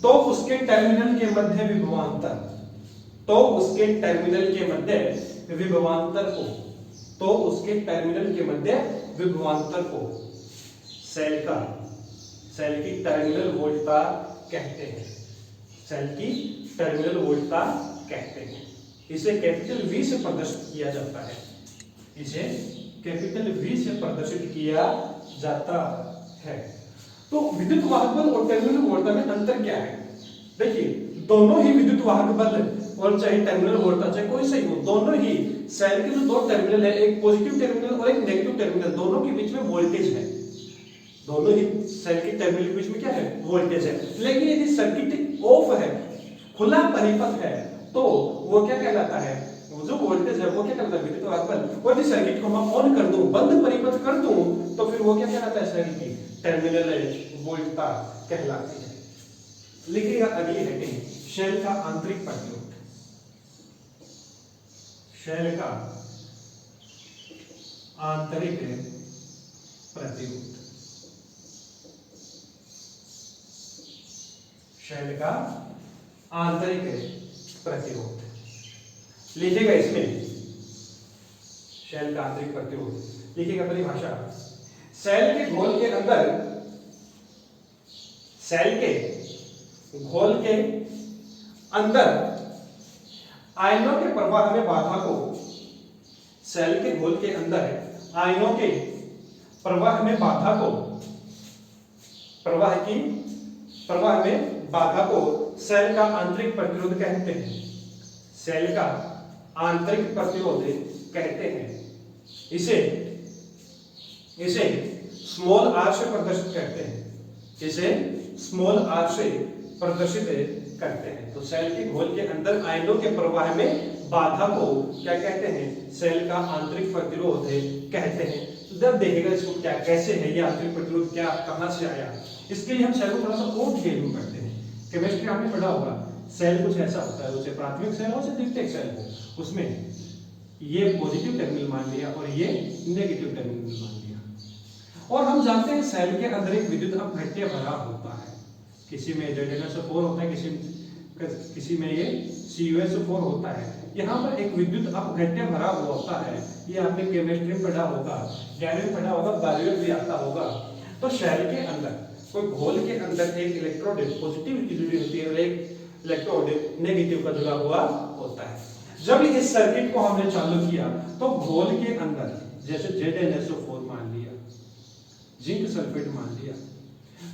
तो उसके टर्मिनल के मध्य विभवांतर, तो उसके टर्मिनल के मध्य विभवांतर को, तो उसके टर्मिनल के मध्य विभवांतर को सेल की टर्मिनल वोल्टता कहते हैं। सेल की टर्मिनल वोल्टता कहते हैं। इसे कैपिटल V से प्रदर्शित किया जाता है, इसे कैपिटल V से प्रदर्शित किया जाता है। तो विद्युत वाहक बल और टर्मिनल वोल्टा में अंतर क्या है? देखिए, दोनों ही विद्युत वाहक बल और चाहे टर्मिनल वोल्टा चाहे कोई सही हो, दोनों ही सेल के जो दो टर्मिनल है, एक पॉजिटिव टर्मिनल और एक नेगेटिव टर्मिनल, दोनों के बीच में वोल्टेज है। दोनों ही सेल के टर्मिनल के बीच में क्या है? वोल्टेज है। लेकिन यदि सर्किट ऑफ है, खुला परिपथ है, तो वो क्या कहलाता है? वो जो वोल्टेज है वो क्या कहलाता है? विद्युत वाहक बल। और यदि सर्किट को मैं ऑन कर दूं, बंद परिपथ कर दूं, तो फिर वो क्या कहलाता है? सेल की टर्मिनल वोल्टा कहलाती है। लिखिएगा अगली हेडिंग, शेल का आंतरिक प्रतिरोध। शेल का आंतरिक प्रतिरोध, शेल का आंतरिक प्रतिरोध लिखिएगा। इसमें शेल का आंतरिक प्रतिरोध लिखिएगा परिभाषा, सेल के घोल के अंदर, सेल के घोल के अंदर आयनों के प्रवाह में बाधा को, सेल के घोल के अंदर आयनों के प्रवाह में बाधा को, प्रवाह में बाधा को सेल का आंतरिक प्रतिरोध कहते हैं। सेल का आंतरिक प्रतिरोध कहते हैं। इसे स्मॉल आर से प्रदर्शित करते हैं। इसे स्मॉल आर से प्रदर्शित करते हैं। तो सेल के घोल के अंदर आयनों के प्रवाह में बाधा को क्या कहते हैं? सेल का आंतरिक प्रतिरोध कहते हैं। तो जब देखेगा इसको क्या कैसे है, ये आंतरिक प्रतिरोध क्या कहां से आया, इसके लिए हम सेल को थोड़ा सा और डिटेल में पढ़ते हैं। केमिस्ट्री आपने पढ़ा होगा, सेल कुछ ऐसा होता है, उसे प्राथमिक सेल हो, उसे द्वितीयक सेल हो, उसमें ये पॉजिटिव टर्मिनल मान लिया और ये नेगेटिव टर्मिनल मान लिया। और हम जानते हैं सेल के अंदर एक विद्युत अपघट्य भरा होता है। किसी में ZnSO4 होता है, किसी में ये CuSO4 होता है। यहाँ पर एक विद्युत अपघट्य भरा हुआ होता है। ये आपने केमिस्ट्री में पढ़ा होगा, 11वीं में पढ़ा होगा, 12वीं में भी आता होगा। तो सेल के अंदर, कोई घोल के अंदर एक इलेक्ट्रोड पॉजिटिव की जुड़ी होती है और एक इलेक्ट्रोड नेगेटिव का जुड़ा हुआ होता है। जब इस सर्किट को हमने चालू किया तो घोल के अंदर जैसे ZnSO4 मान लिया, जिंक सल्फेट मान लिया,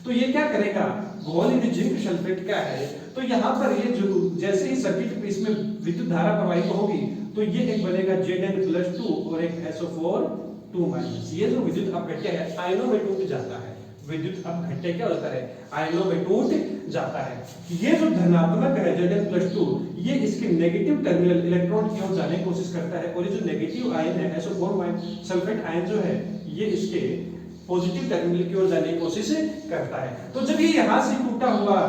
तो ये क्या करेगा? घोल यदि जिंक सल्फेट का है तो यहाँ पर ये जो जैसे ही सर्किट इसमें विद्युत धारा प्रवाहित होगी तो ये एक बनेगा Zn+2 और एक SO4 2-। ये जो विद्युत अपघट्य है आयनों में टूट जाता है। विद्युत अपघट्य क्या होता है? आयनों में टूट जाता है। ये जो धनात्मक है Zn+2, ये इसके नेगेटिव टर्मिनल इलेक्ट्रॉन की ओर जाने की कोशिश करता है, और ये जो नेगेटिव आयन है SO4 सल्फेट आयन जो है, ये इसके पॉजिटिव टर्मिनल की ओर जाने की कोशिश करता है। तो जब ये यहाँ से टूटा हुआ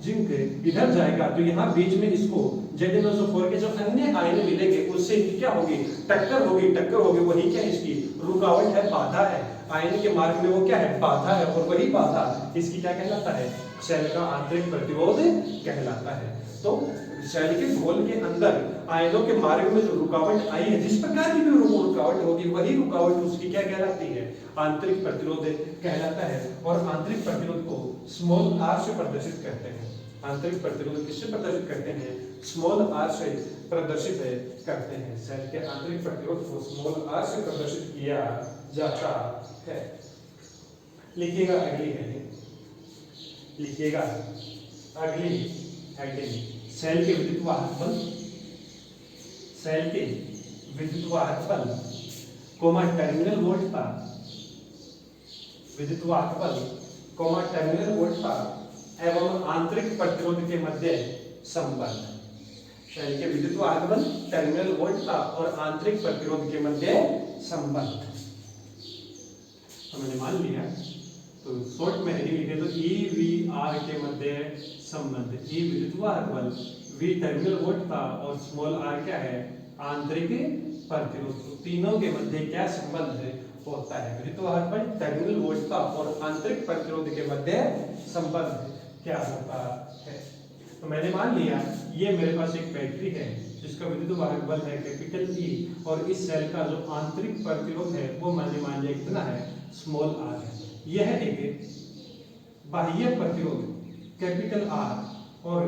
जिंक इधर जाएगा तो यहाँ बीच में इसको ZnSO4 के जो अन्य आयन मिलेंगे उससे क्या होगी? टक्कर होगी। वही क्या इसकी रुकावट है, बाधा है। आयन के मार्ग में वो क्या है? बाधा है। और वही बाधा इसकी क्या कहलाता है? सेल का आंतरिक प्रतिरोध कहलाता है। तो सेल के घोल के अंदर आयनों के मार्ग में जो रुकावट आई है, जिस प्रकार की भी रुकावट होगी, वही रुकावट उसकी क्या कहलाती है? आंतरिक प्रतिरोध कहलाता है। और आंतरिक प्रतिरोध को स्मॉल आर से प्रदर्शित करते हैं। आंतरिक प्रतिरोध किससे प्रदर्शित करते हैं? स्मॉल आर से प्रदर्शित करते हैं। सेल के आंतरिक प्रतिरोध को स्मॉल आर से प्रदर्शित किया जाता है। लिखिएगा अगली हेडिंग, लिखिएगा अगली हेडिंग, सेल के विद्युत वाहक बल, सेल के विद्युत वाहक बल कोमा टर्मिनल वोल्टता, विद्युत वाहक बल कोमा टर्मिनल वोल्टता एवं आंतरिक प्रतिरोध के मध्य संबंध। सेल के विद्युत वाहक बल, टर्मिनल वोल्टता और आंतरिक प्रतिरोध के मध्य संबंध तो मैंने मान लिया। तो शॉर्ट में हेडिंग लिखे तो EVR के मध्य संबंध। E विद्युत वाहक बल, V टर्मिनल वोल्टता और स्मॉल r क्या है? आंतरिक प्रतिरोध। तो तीनों के मध्य क्या संबंध होता है? विद्युत वाहक बल, टर्मिनल वोल्टता और आंतरिक प्रतिरोध के मध्य संबंध क्या होता है? तो मैंने मान लिया ये मेरे पास एक बैटरी है जिसका विद्युत वाहक बल है कैपिटल E, और इस सेल का जो आंतरिक प्रतिरोध है वो मैंने मान लिया कितना है? स्मॉल r है। यह एक बाह्य प्रतिरोध कैपिटल R और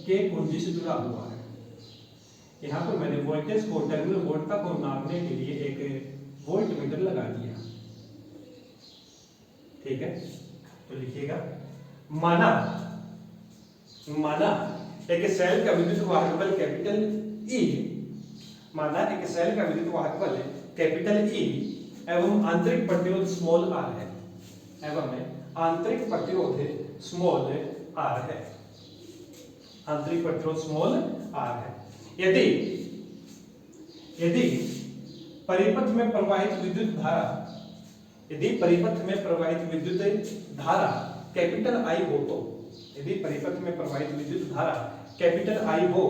K कुंजी से जुड़ा हुआ है। यहाँ पर मैंने वोल्टेज को टर्मिनल वोल्टता को नापने के लिए एक वोल्ट मीटर लगा दिया। ठीक है, तो लिखिएगा माना एक सेल का विद्युत वाहक बल कैपिटल ई, माना एक सेल का विद्युत वाहक बल कैपिटल ई एवं आंतरिक प्रतिरोध स्मॉल आर है, एवं आंतरिक प्रतिरोध स्मॉल आर है, आंतरिक प्रतिरोध स्मॉल आर है। यदि परिपथ में प्रवाहित विद्युत धारा, यदि परिपथ में प्रवाहित विद्युत धारा कैपिटल आई हो तो, यदि परिपथ में प्रवाहित विद्युत धारा कैपिटल आई हो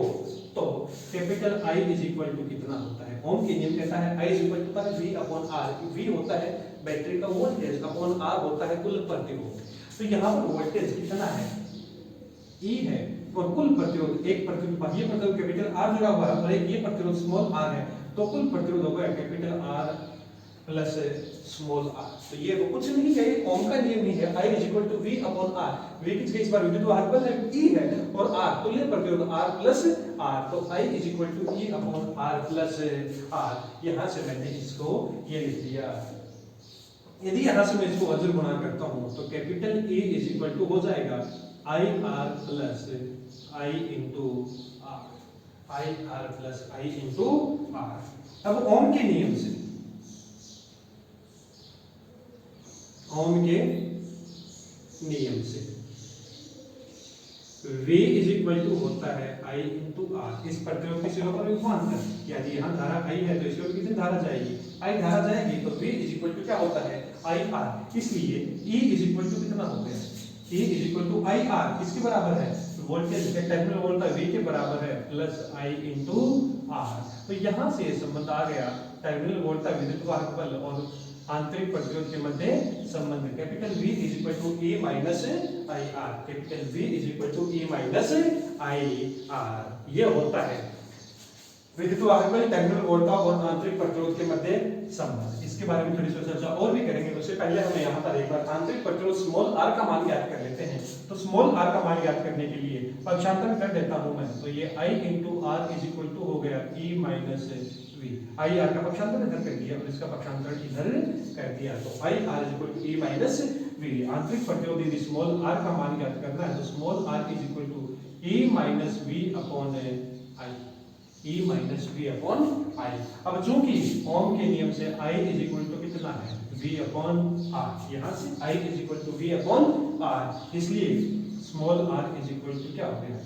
तो capital I is equal to कितना होता है? ओम के नियम कहता है I is equal to V upon R. V होता है बैटरी का वोल्टेज अपॉन आर होता है कुल प्रतिरोध। तो यहाँ पर वोल्टेज कितना है? ई है, और कुल प्रतिरोध एक प्रतिरोध, ये प्रतिरोध कैपिटल आर जुड़ा हुआ है और एक ये प्रतिरोध स्मॉल आर है, तो कुल प्रतिरोध होगा capital R plus small r. तो ये तो कुछ नहीं है, ओम का नियम ही है, I is equal to V upon R. V किसके इस बार विद्युत वाहक बल है ई है, और आर तुल्य प्रतिरोध आर प्लस आर, तो I is equal to E upon R plus R. यहां से मैंने इसको ये लिख दिया। यदि यहां से मैं इसको अजर गुणा करता हूं तो capital A is equal to हो जाएगा I R plus I into R, I R plus I into R. अब ओम के नियम से, ओम के नियम से V इज इक्वल टू होता है I इंटू आर। इस प्रतिरोध के सिरों पर विभवांतर, यानी यहाँ धारा I है तो इसके कितनी धारा जाएगी? I धारा जाएगी, तो V इज इक्वल टू क्या होता है? I R। इसलिए E इज इक्वल टू कितना हो गया? E is equal to I R किसके बराबर है? वोल्टेज टर्मिनल वोल्टेज V के बराबर है प्लस I इंटू आर। तो यहाँ से ये संबंध आ गया, टर्मिनल वोल्टेज विद्युत वाहक बल और आंतरिक प्रतिरोध के मध्य संबंध। Capital V is equal to E minus I R, capital V is equal to E minus I R. ये होता है विद्युत वाहक बल, टर्मिनल वोल्टेज और आंतरिक प्रतिरोध के मध्य संबंध। इसके बारे में थोड़ी सी चर्चा और भी करेंगे, उससे पहले हमें यहाँ पर एक बार आंतरिक प्रतिरोध स्मॉल r का मान ज्ञात कर लेते हैं। तो स्मॉल r का मान ज्ञात करने के लिए पक्षांतर कर देता हूं मैं, तो ये I into R is equal to हो गया E minus V. I R का पक्षांतर इधर कर दिया और इसका पक्षांतर इधर कर दिया, तो I R is equal to E minus V. आंतरिक प्रतिरोध यदि स्मॉल r का मान ज्ञात करना है तो small r is equal to E minus V upon I, E minus V upon I. अब चूंकि ओम के नियम से I इज इक्वल टू कितना है? V upon R। यहाँ से I is equal to V upon R, इसलिए small r is equal to क्या हो गया?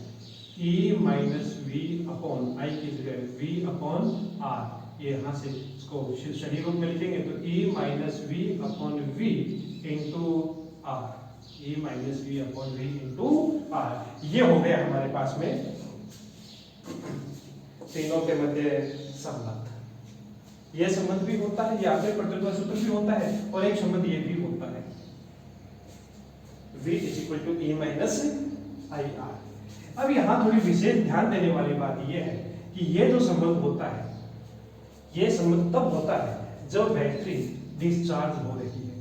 E minus V upon I की जगह V अपॉन R। ये यहाँ से इसको शनि रूप में लिखेंगे तो E minus V upon V into R, E minus V upon V into R। ये हो गया हमारे पास में तीनों के मध्य संबंध। यह संबंध भी होता है, यह आंतरिक प्रतिरोध सूत्र भी होता है, और एक संबंध ये भी होता है V is equal to E minus I R. अब यहाँ थोड़ी विशेष ध्यान देने वाली बात यह है कि ये जो संबंध होता है, ये संबंध तब होता है जब बैटरी डिस्चार्ज हो रही है।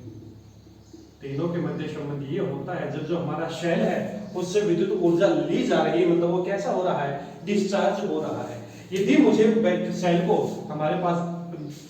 तीनों के मध्य संबंध ये होता है जब जो हमारा शेल है उससे विद्युत ऊर्जा ली जा रही है, मतलब वो कैसा हो रहा है? डिस्चार्ज हो रहा है। यदि मुझे सेल को, हमारे पास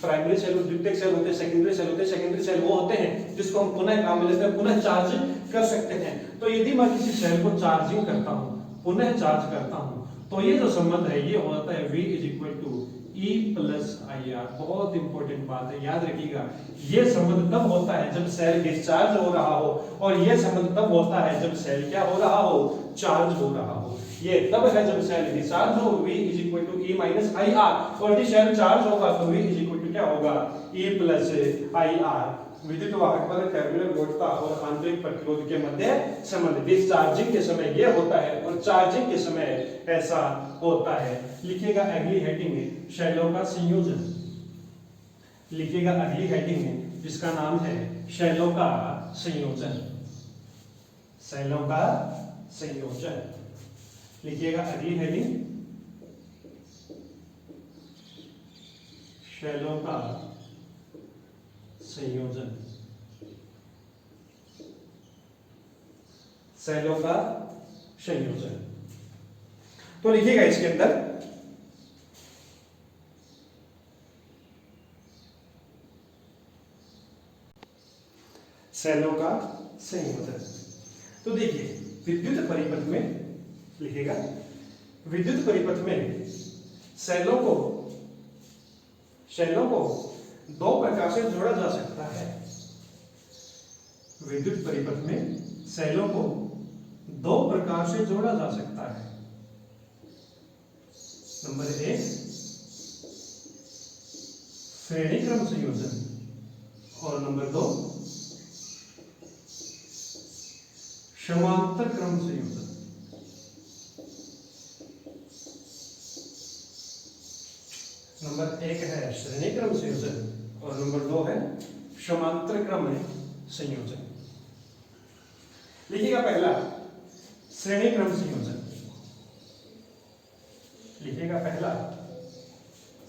प्राइमरी सेल, द्वितीयक सेल होते हैं, सेकेंडरी सेल होते हैं। सेकेंडरी सेल वो होते हैं जिसको हम पुनः काम में लेते हैं, पुनः चार्ज कर सकते हैं। तो यदि मैं किसी सेल को चार्जिंग करता हूँ, पुनः चार्ज करता हूँ, तो ये जो संबंध है ये होता है V is equal to E plus I R. बहुत इंपॉर्टेंट बात है, याद रखिएगा। ये संबंध तब होता है जब सेल डिस्चार्ज हो रहा हो, और ये संबंध तब होता है जब सेल क्या हो रहा हो? चार्ज हो रहा हो। ये तब है जब सेल डिस्चार्ज हो, V is equal to E minus I R, और यदि सेल चार्ज होगा तो V इज इक्वल टू क्या होगा? E plus I are. विद्युत वाहक बल, टर्मिनल वोल्टेज और आंतरिक प्रतिरोध के मध्य संबंध। डिस्चार्जिंग के समय ये होता है और चार्जिंग के समय ऐसा होता है। लिखिएगा अगली हेडिंग में शैलों का संयोजन। लिखिएगा अगली हेडिंग में जिसका नाम है शैलों का संयोजन। शैलों का संयोजन लिखिएगा अगली हेडिंग, शैलों का संयोजन। शैलों का संयोजन तो लिखिएगा इसके अंदर सेलों का संयोजन। तो देखिए विद्युत परिपथ में लिखेगा, विद्युत परिपथ में सेलों को दो प्रकार से जोड़ा जा सकता है। विद्युत परिपथ में सेलों को दो प्रकार से जोड़ा जा सकता है। नंबर 1 श्रेणी क्रम संयोजन और नंबर 2 समांतर क्रम संयोजन। नंबर 1 है श्रेणी क्रम संयोजन और नंबर 2 है समांतर क्रम संयोजन। लिखिएगा पहला श्रेणी क्रम संयोजन, लिखिएगा पहला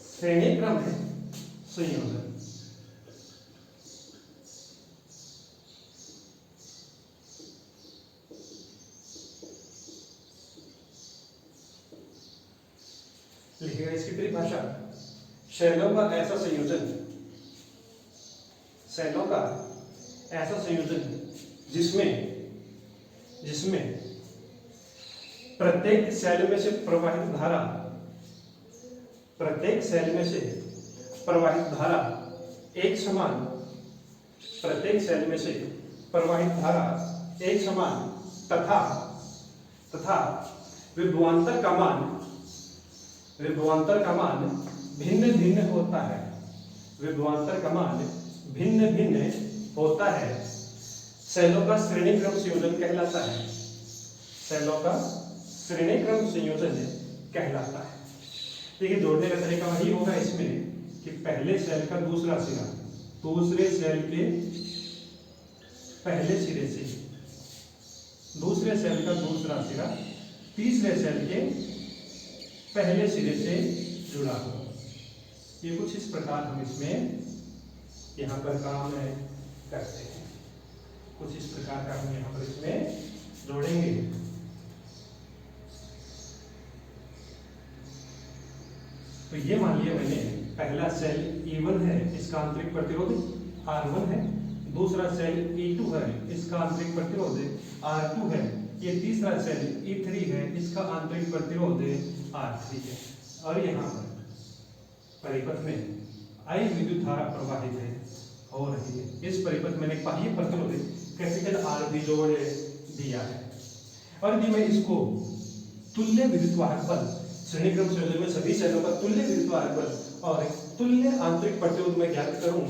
श्रेणी क्रम संयोजन। लिखिएगा इसकी परिभाषा, शैलों का ऐसा संयोजन, शैलों का ऐसा संयोजन जिसमें प्रत्येक सेल में से प्रवाहित धारा, प्रत्येक सेल में से प्रवाहित धारा एक समान, प्रत्येक सेल में से प्रवाहित धारा एक समान तथा विभवांतर का मान भिन्न भिन्न होता है। विभवांतर का मान भिन्न भिन्न होता है। सेलों का श्रेणी क्रम संयोजन कहलाता है। सेलों का श्रेणी क्रम संयोजन कहलाता है। देखिए जोड़ने का तरीका वही होगा इसमें कि पहले सेल का दूसरा सिरा दूसरे सेल के पहले सिरे से, दूसरे सेल का दूसरा सिरा तीसरे सेल के पहले सिरे से जुड़ा हो। ये कुछ इस प्रकार हम इसमें यहाँ पर काम करते हैं। कुछ इस प्रकार का हम यहाँ पर इसमें जोड़ेंगे। तो ये मान लिया मैंने पहला सेल E1 है, इसका आंतरिक प्रतिरोध R1 है। दूसरा सेल E2 है, इसका आंतरिक प्रतिरोध R2 है। ये तीसरा सेल E3 है, इसका आंतरिक प्रतिरोध R3 है। और यहाँ पर परिपथ में I विद्युत धारा प्रवाहित हो रही है। इस परिपथ में बाह्य प्रतिरोध कैपिटल R भी जोड़ दिया है। और यदि मैं इसको तुल्य विद्युत वाहक बल, श्रेणी क्रम संयोजन में सभी सेलों का तुल्य विद्युत वाहक बल और तुल्य आंतरिक प्रतिरोध में ज्ञात करूं,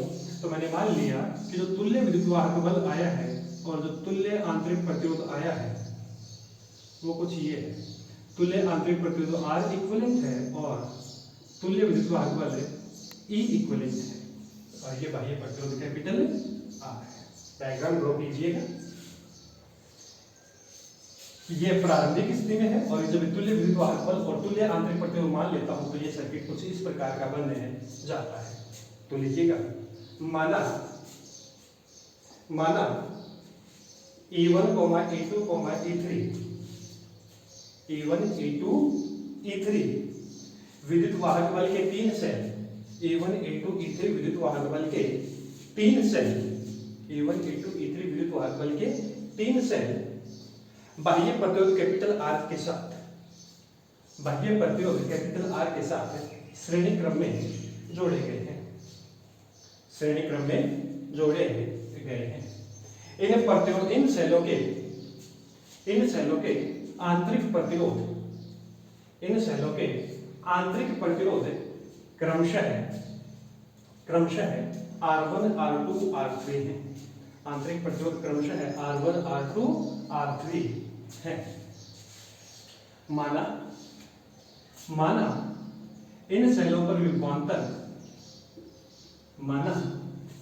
तो मैंने मान लिया कि जो तुल्य विद्युत वाहक बल आया है और जो तुल्य आंतरिक प्रतिरोध आया है वो कुछ ये है। तुल्य आंतरिक प्रतिरोध R इक्विवेलेंट है और तुल्य विद्युत वाहक बल E इक्विवेलेंट है और ये बाह्य प्रतिरोध कैपिटल R है। डायग्राम ड्रॉ कीजिएगा। ये प्रारंभिक स्थिति में है और जब तुल्य विद्युत वाहक बल और तुल्य आंतरिक प्रतिरोध मान लेता हूं तो ये सर्किट कुछ इस प्रकार का बनने जाता है। तो लिखिएगा, माना E1, E2, E3, E1, E2, E3 विद्युत वाहक बल के तीन सेल, E1, E2, E3 विद्युत वाहक बल के तीन सेल, E1, E2, E3 विद्युत वाहक बल के तीन सेल बाह्य प्रतिरोध कैपिटल R के साथ, बाह्य प्रतिरोध कैपिटल R के साथ श्रेणी क्रम में जोड़े गए हैं। श्रेणी क्रम में जोड़े गए हैं। इन प्रतिरोध, इन सेलों के आंतरिक प्रतिरोध, इन सेलों के आंतरिक प्रतिरोध क्रमशः R1, R2, R3 है। आंतरिक प्रतिरोध क्रमशः R1, R2, R3 है। माना इन सेलों पर विभवांतर, माना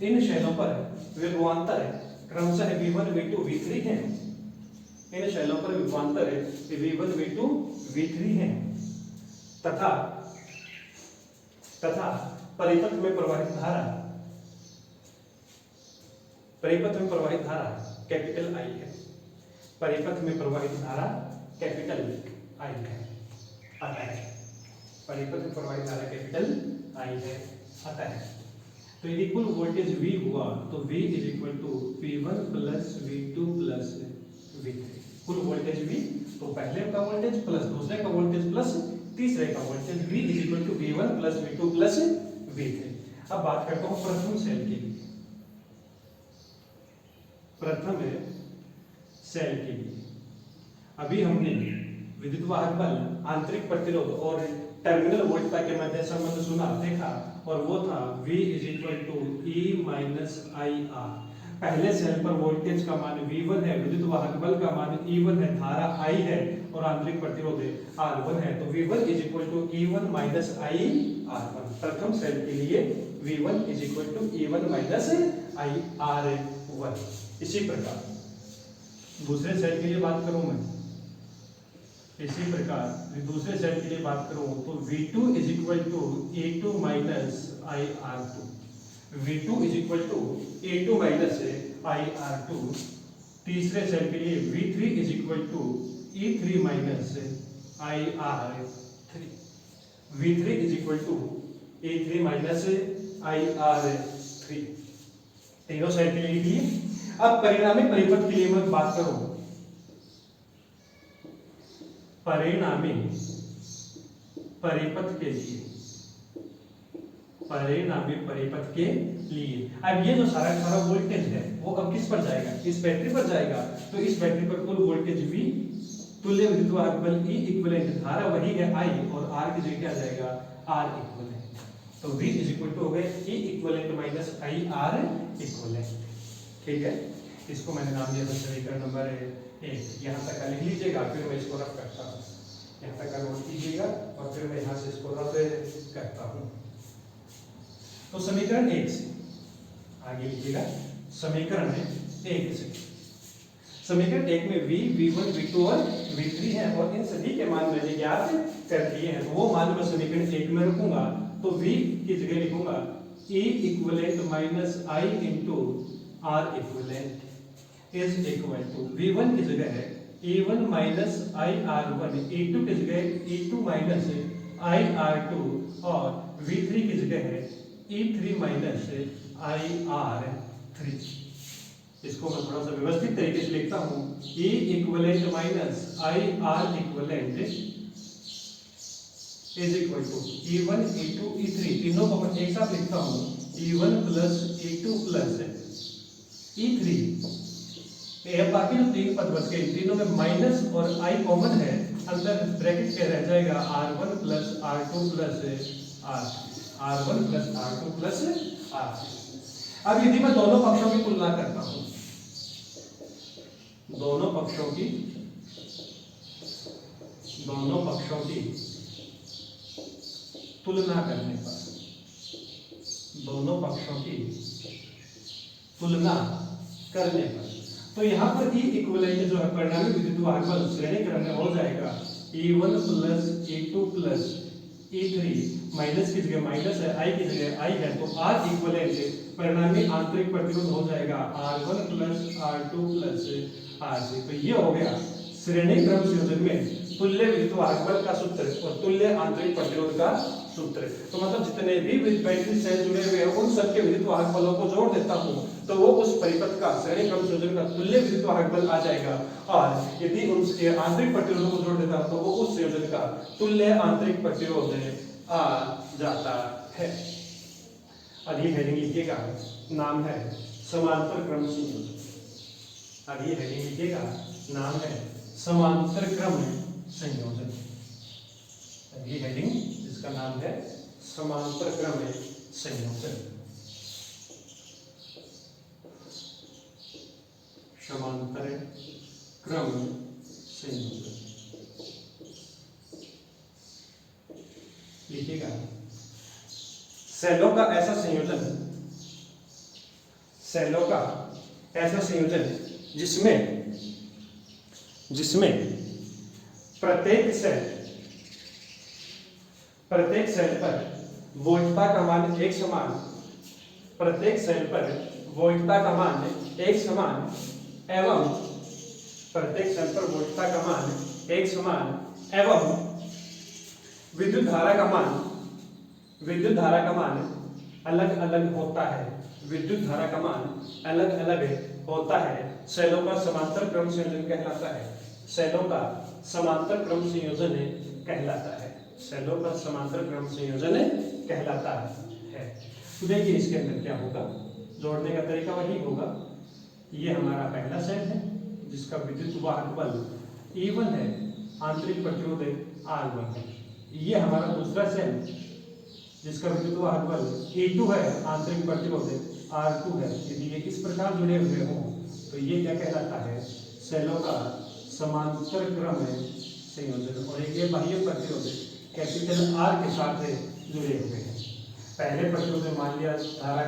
इन सेलों पर विभवांतर क्रमशः V1, V2, V3 हैं। इन सेलों पर विभवांतर V1, V2, V3 हैं तथा परिपथ में प्रवाहित धारा कैपिटल I है। परिपथ में प्रवाहित धारा कैपिटल I है। अतः परिपथ में प्रवाहित धारा कैपिटल I है। अतः तो यदि कुल वोल्टेज V हुआ तो V is equal to V1 plus V2 plus V3। कुल वोल्टेज V तो पहले का वोल्टेज प्लस दूसरे का वोल्टेज प्लस तीसरे का voltage V is equal to V1 plus V2 plus V3। अब बात करता हूं प्रथम सेल के लिए। प्रथम सेल के लिए अभी हमने विद्युत वाहक बल, आंतरिक प्रतिरोध और टर्मिनल वोल्टता के मध्य संबंध सुना देखा, और वो था V is equal to E minus I R. पहले सेल पर वोल्टेज का मान V1 है, विद्युत वाहक बल का मान E1 है, धारा I है और आंतरिक प्रतिरोध R1 है। तो V1 is equal to E1 minus I R1। प्रथम सेल के लिए V1 is equal to E1 minus I R1। इसी प्रकार दूसरे सेल के लिए बात करूं मैं, इसी प्रकार दूसरे सेल के लिए बात करूं तो V2 is equal to A2 minus I R2। V2 is equal to A2 minus I R2। तीसरे सेल के लिए V3 is equal to E3 minus I R3। V3 is equal to E3 minus I R3। तीनों सेल के लिए लिख लिए। अब परिणामी परिपथ के लिए मैं बात करूं, परिणामी परिपथ के लिए, परिणामी परिपथ के लिए अब ये जो सारा वोल्टेज है वो अब किस पर जाएगा, इस बैटरी पर जाएगा। तो इस बैटरी पर कुल वोल्टेज V, तुल्य विद्युत वाहक बल E इक्विवेलेंट, धारा वही है I और R की जगह क्या जाएगा R इक्विवेलेंट। तो V इज इक्वल टू हो गए E equivalent minus I R equivalent. ठीक है, इसको मैंने नाम दिया था समीकरण नंबर 1। यहाँ तक का लिख लीजिएगा, फिर मैं इसको रफ करता हूँ। यहाँ तक का नोट कीजिएगा और फिर मैं यहाँ से इसको रफ करता हूँ। तो समीकरण 1 से आगे लिखिएगा, समीकरण 1 से। समीकरण 1 में V, V1, V2 और V3 है और इन सभी के मान मैंने ज्ञात कर दिए हैं। वो मान मैं समीकरण 1 में रखूंगा तो V की जगह लिखूंगा E equivalent minus I into R equivalent is equal to V1 की जगह है E1 minus I R1, E2 की जगह E2 माइनस आई R2 और V3 की जगह है E3 माइनस आई R3। इसको मैं थोड़ा सा व्यवस्थित तरीके से लिखता हूँ, E equivalent minus I R equivalent is equal to E1, E2, E3 तीनों को मैं एक साथ लिखता हूँ, E1 plus E2 plus E3। ये बाकी जो तीन पद बच गए, तीनों में माइनस और I कॉमन है, अंदर ब्रैकेट क्या रह जाएगा R1 plus R2 plus R1 plus R2 plus R3। अब यदि मैं दोनों पक्षों की तुलना करता हूं, दोनों पक्षों की तुलना करने पर, दोनों पक्षों की तुलना करने पर, तो यहाँ पर E इक्विवेलेंट जो है परिणामी विद्युत वाहक बल श्रेणी क्रम में हो जाएगा E1 plus E2 plus E3, minus की जगह माइनस है, I की जगह I है, तो R इक्विवेलेंट परिणामी आंतरिक प्रतिरोध हो जाएगा R1 plus R2 plus R3। तो ये हो गया श्रेणी क्रम संयोजन में तुल्य विद्युत वाहक बल का सूत्र और तुल्य आंतरिक प्रतिरोध का सूत्र। तो मतलब जितने भी बैटरी सेल जुड़े हुए हैं उन सबके विद्युत वाहक बलों को जोड़ देता हूं तो वो उस परिपथ का श्रेणी क्रम संयोजन का तुल्य विद्युत वाहक बल आ जाएगा, और यदि उनके आंतरिक प्रतिरोधों को जोड़ देता हूं तो वो उस संयोजन का तुल्य आंतरिक प्रतिरोध आ जाता है। अगली हेडिंग लिखिएगा, नाम है समांतर क्रम संयोजन। अगली हेडिंग लिखिएगा, नाम है समांतर क्रम संयोजन। अगली हेडिंग जिसका नाम है समांतर क्रम संयोजन। समांतर क्रम संयोजन लिखिएगा, सेलों का ऐसा संयोजन, सेलों का ऐसा संयोजन जिसमें प्रत्येक सेल पर वोल्टता का मान एक समान, प्रत्येक सेल पर वोल्टता का मान एक समान एवं प्रत्येक सेल पर वोल्टता का मान एक समान एवं विद्युत धारा का मान अलग अलग होता है, विद्युत धारा का मान अलग अलग होता है, सेलों का समांतर क्रम संयोजन कहलाता है। सेलों का समांतर क्रम संयोजन कहलाता है। सेलों का समांतर क्रम संयोजन कहलाता है। तो देखिए इसके अंदर क्या होगा, जोड़ने का तरीका वही होगा। ये हमारा पहला सेल है जिसका विद्युत वाहक बल E1 है, आंतरिक प्रतिरोध R1 है। ये हमारा दूसरा सेल जिसका विद्युत वाहक बल E2 है, आंतरिक प्रतिरोध R2 है। यदि ये इस प्रकार जुड़े हुए हों तो ये क्या कहलाता है, सेलों का समांतर क्रम संयोजन। और एक ये बाह्य प्रतिरोध कैपिटल R के साथ जुड़े हुए हैं। पहले प्रतिरोध में मान लिया धारा,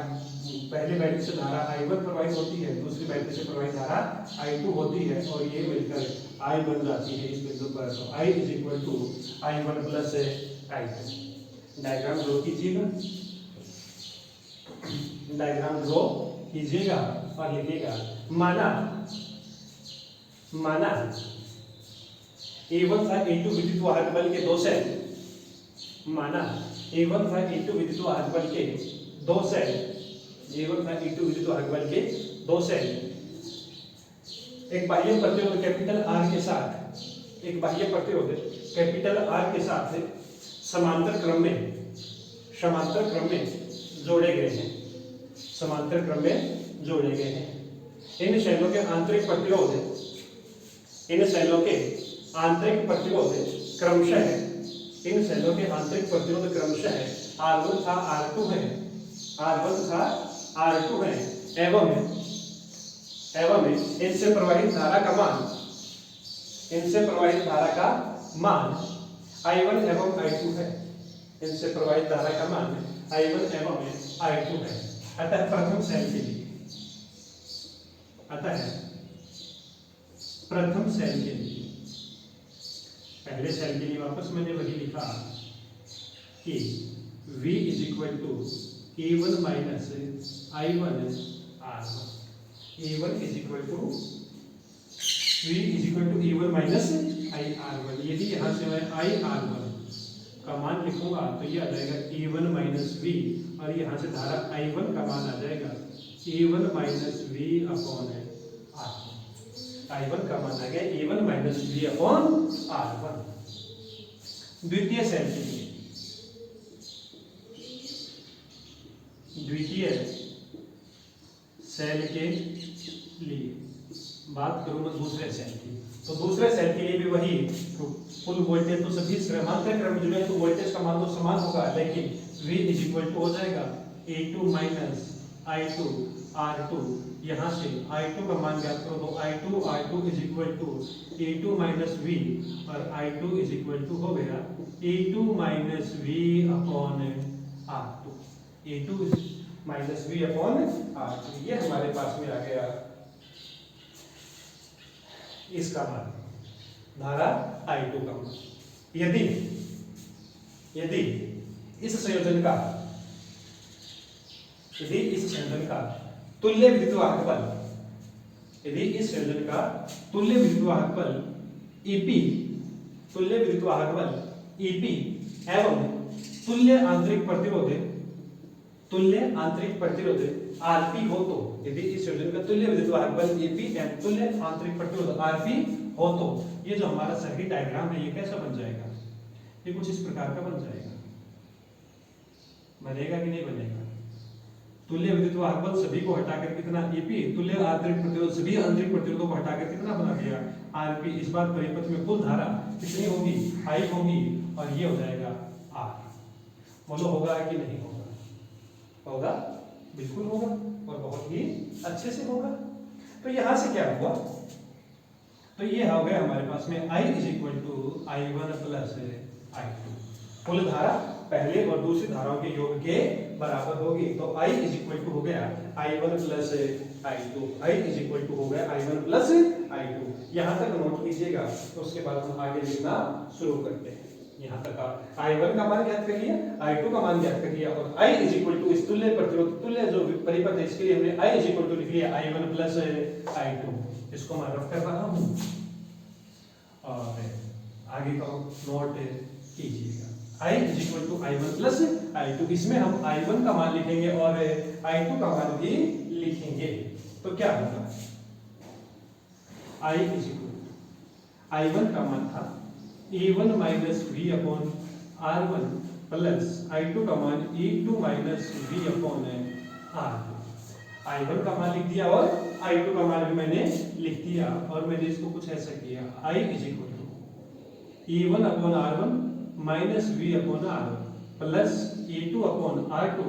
पहले बैटरी से धारा I1 प्रवाहित होती है, दूसरी बैटरी से प्रवाहित धारा I2 होती है और ये मिलकर I बन जाती है इस बिंदु पर। तो I = I1 plus I2। Diagram draw कीजिएगा, डायग्राम ड्रॉ कीजिएगा और लिखिएगा, माना A1 तथा A2 विद्युत वाहक बल के दो सेल, माना A1 तथा A2 विद्युत वाहक बल के दो सेल, A1 तथा A2 विद्युत वाहक बल के दो सेल एक बाह्य प्रतिरोध कैपिटल R के साथ, एक बाह्य प्रतिरोध कैपिटल R के साथ समांतर क्रम में जोड़े गए हैं, समांतर क्रम में जोड़े गए हैं। इन सेलों के आंतरिक प्रतिरोध, इन सेलों के आंतरिक प्रतिरोध क्रमशः, इन सेलों के आंतरिक प्रतिरोध क्रमशः R1 तथा R2 है, R1 तथा R2 है, एवं इनसे प्रवाहित धारा का मान, इनसे प्रवाहित धारा का मान I1 एवं I2 है, इनसे प्रवाहित धारा का मान I1 एवं I2 है। अतः प्रथम सेल के लिए, अतः प्रथम सेल के लिए, पहले सेल के लिए वापस मैंने वही लिखा कि V = A1 minus I1 R1, A1 = V = A1 minus IR1। यदि यहाँ से मैं IR1 का मान लिखूंगा तो ये आ जाएगा A1 माइनस V, और यहाँ से धारा I1 का मान आ जाएगा A1 minus V upon R1। I1 का मान आ गया A1 minus V upon R1। द्वितीय सेल के लिए, द्वितीय सेल के लिए बात करूं मैं दूसरे सेल की, तो दूसरे सेल के लिए भी वही, तो कुल वोल्टेज तो सभी समांतर क्रम में जुड़े हैं तो वोल्टेज का मान तो समान होगा, लेकिन V = हो जाएगा A2 माइनस I2 R2। यहाँ से I2 का मान ज्ञात करो तो I2 R2 = A2 minus V, और I2 हो गया A2 minus V upon R2, A2 minus V upon R2। ये हमारे पास में आ गया इसका मान, धारा I2 का मान। यदि इस संयोजन का तुल्य विद्युत वाहक बल, यदि इस संयोजन का तुल्य विद्युत वाहक बल EP, तुल्य विद्युत वाहक बल EP एवं तुल्य आंतरिक प्रतिरोध RP हो, तो यदि इस संयोजन का तुल्य विद्युत वाहक बल EP एवं तुल्य आंतरिक प्रतिरोध RP हो, तो ये जो हमारा सर्किट डायग्राम है ये कैसा बन जाएगा, ये कुछ इस प्रकार का बन जाएगा। बनेगा कि नहीं बनेगा? तुल्य विद्युत वाहक बल सभी को हटाकर कितना EP, तुल्य आंतरिक प्रतिरोध सभी आंतरिक प्रतिरोधों को हटाकर कितना बना दिया RP। इस बार परिपथ में कुल धारा कितनी होगी, I होगी, और ये हो जाएगा R। बोलो होगा कि नहीं होगा? होगा, बिल्कुल होगा, और बहुत ही अच्छे से होगा। तो यहां से क्या हुआ, तो ये हो गया हमारे पास में I = I1 प्लस I2। कुल धारा पहले और दूसरी धाराओं के योग के बराबर होगी, तो I = हो गया I1 प्लस I2, I = हो गया I1 प्लस I2। यहाँ तक नोट कीजिएगा, तो उसके बाद हम आगे लिखना शुरू करते हैं। यहाँ तक आप I1 का मान ज्ञात कर लिया, I2 का मान ज्ञात कर लिया, और I = इस तुल्य प्रतिरोध, तुल्य जो परिपथ है इसके लिए हमने I = लिख लिया I1 प्लस I2। इसको मैं रफ कर रहा हूँ और आगे का नोट कीजिएगा। I is equal to I1 plus I2। इसमें हम I1 का मान लिखेंगे और I2 का मान भी लिखेंगे। तो क्या होगा, I is equal to I1 का मान था E1 minus V upon R1 plus I2 का मान E2 minus V upon R2। I1 का मान लिख दिया और I2 का मान भी मैंने लिख दिया और मैंने इसको कुछ ऐसा किया, I is equal to E1 upon R1 minus V upon R1 plus E2 upon R2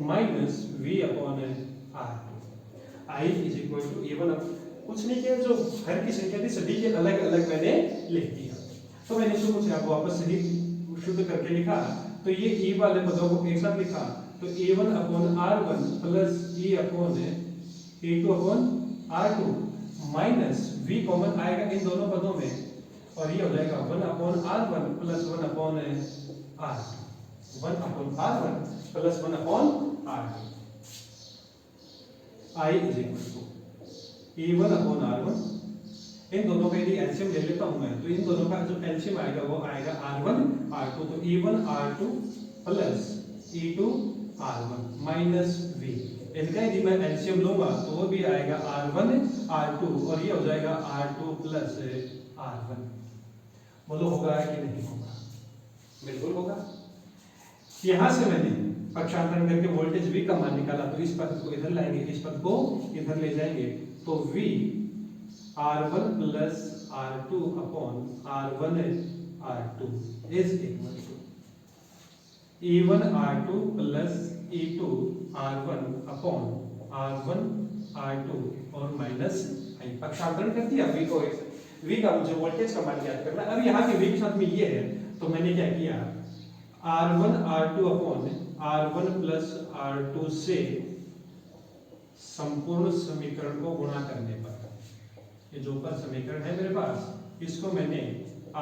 minus V upon R2। I is equal to E1, कुछ नहीं किया, जो हर की संख्या थी सभी के अलग अलग मैंने लिख दिया। तो मैंने इसको कुछ यहाँ वापस सही शुद्ध करके लिखा, तो ये E वाले पदों को एक साथ लिखा, तो E1 upon R1 plus E upon E2 upon R2 minus V common आएगा इन दोनों पदों में, और ये हो जाएगा 1 upon R1 plus 1 upon R2, 1 upon R1 plus 1 upon R2। I is equal to E1 upon R1, इन दोनों का यदि एलसीएम ले लेता हूं मैं, तो इन दोनों का जो एलसीएम आएगा वो आएगा R1 R2, तो E1 R2 plus E2 R1 minus V। इनका यदि मैं एलसीएम लूंगा तो वो भी आएगा R1 R2 और ये हो जाएगा R2 प्लस R1। बोलो होगा कि नहीं होगा? बिल्कुल होगा। यहां से मैंने पक्षांतरण करके वोल्टेज V का मान निकाला, तो इस पद को इधर लाएंगे, इस पद को इधर ले जाएंगे, तो V R1 plus R2 upon R1 R2 is equal to E1 R2 plus E2 R1 upon R1 R2 और माइनस I। पक्षांतरण कर दिया V को, V का मुझे वोल्टेज का मान ज्ञात करना। अब यहाँ के V के साथ में ये है, तो मैंने क्या किया, R1 R2 upon R1 plus R2 से संपूर्ण समीकरण को गुणा करने पर, ये जो ऊपर समीकरण है मेरे पास, इसको मैंने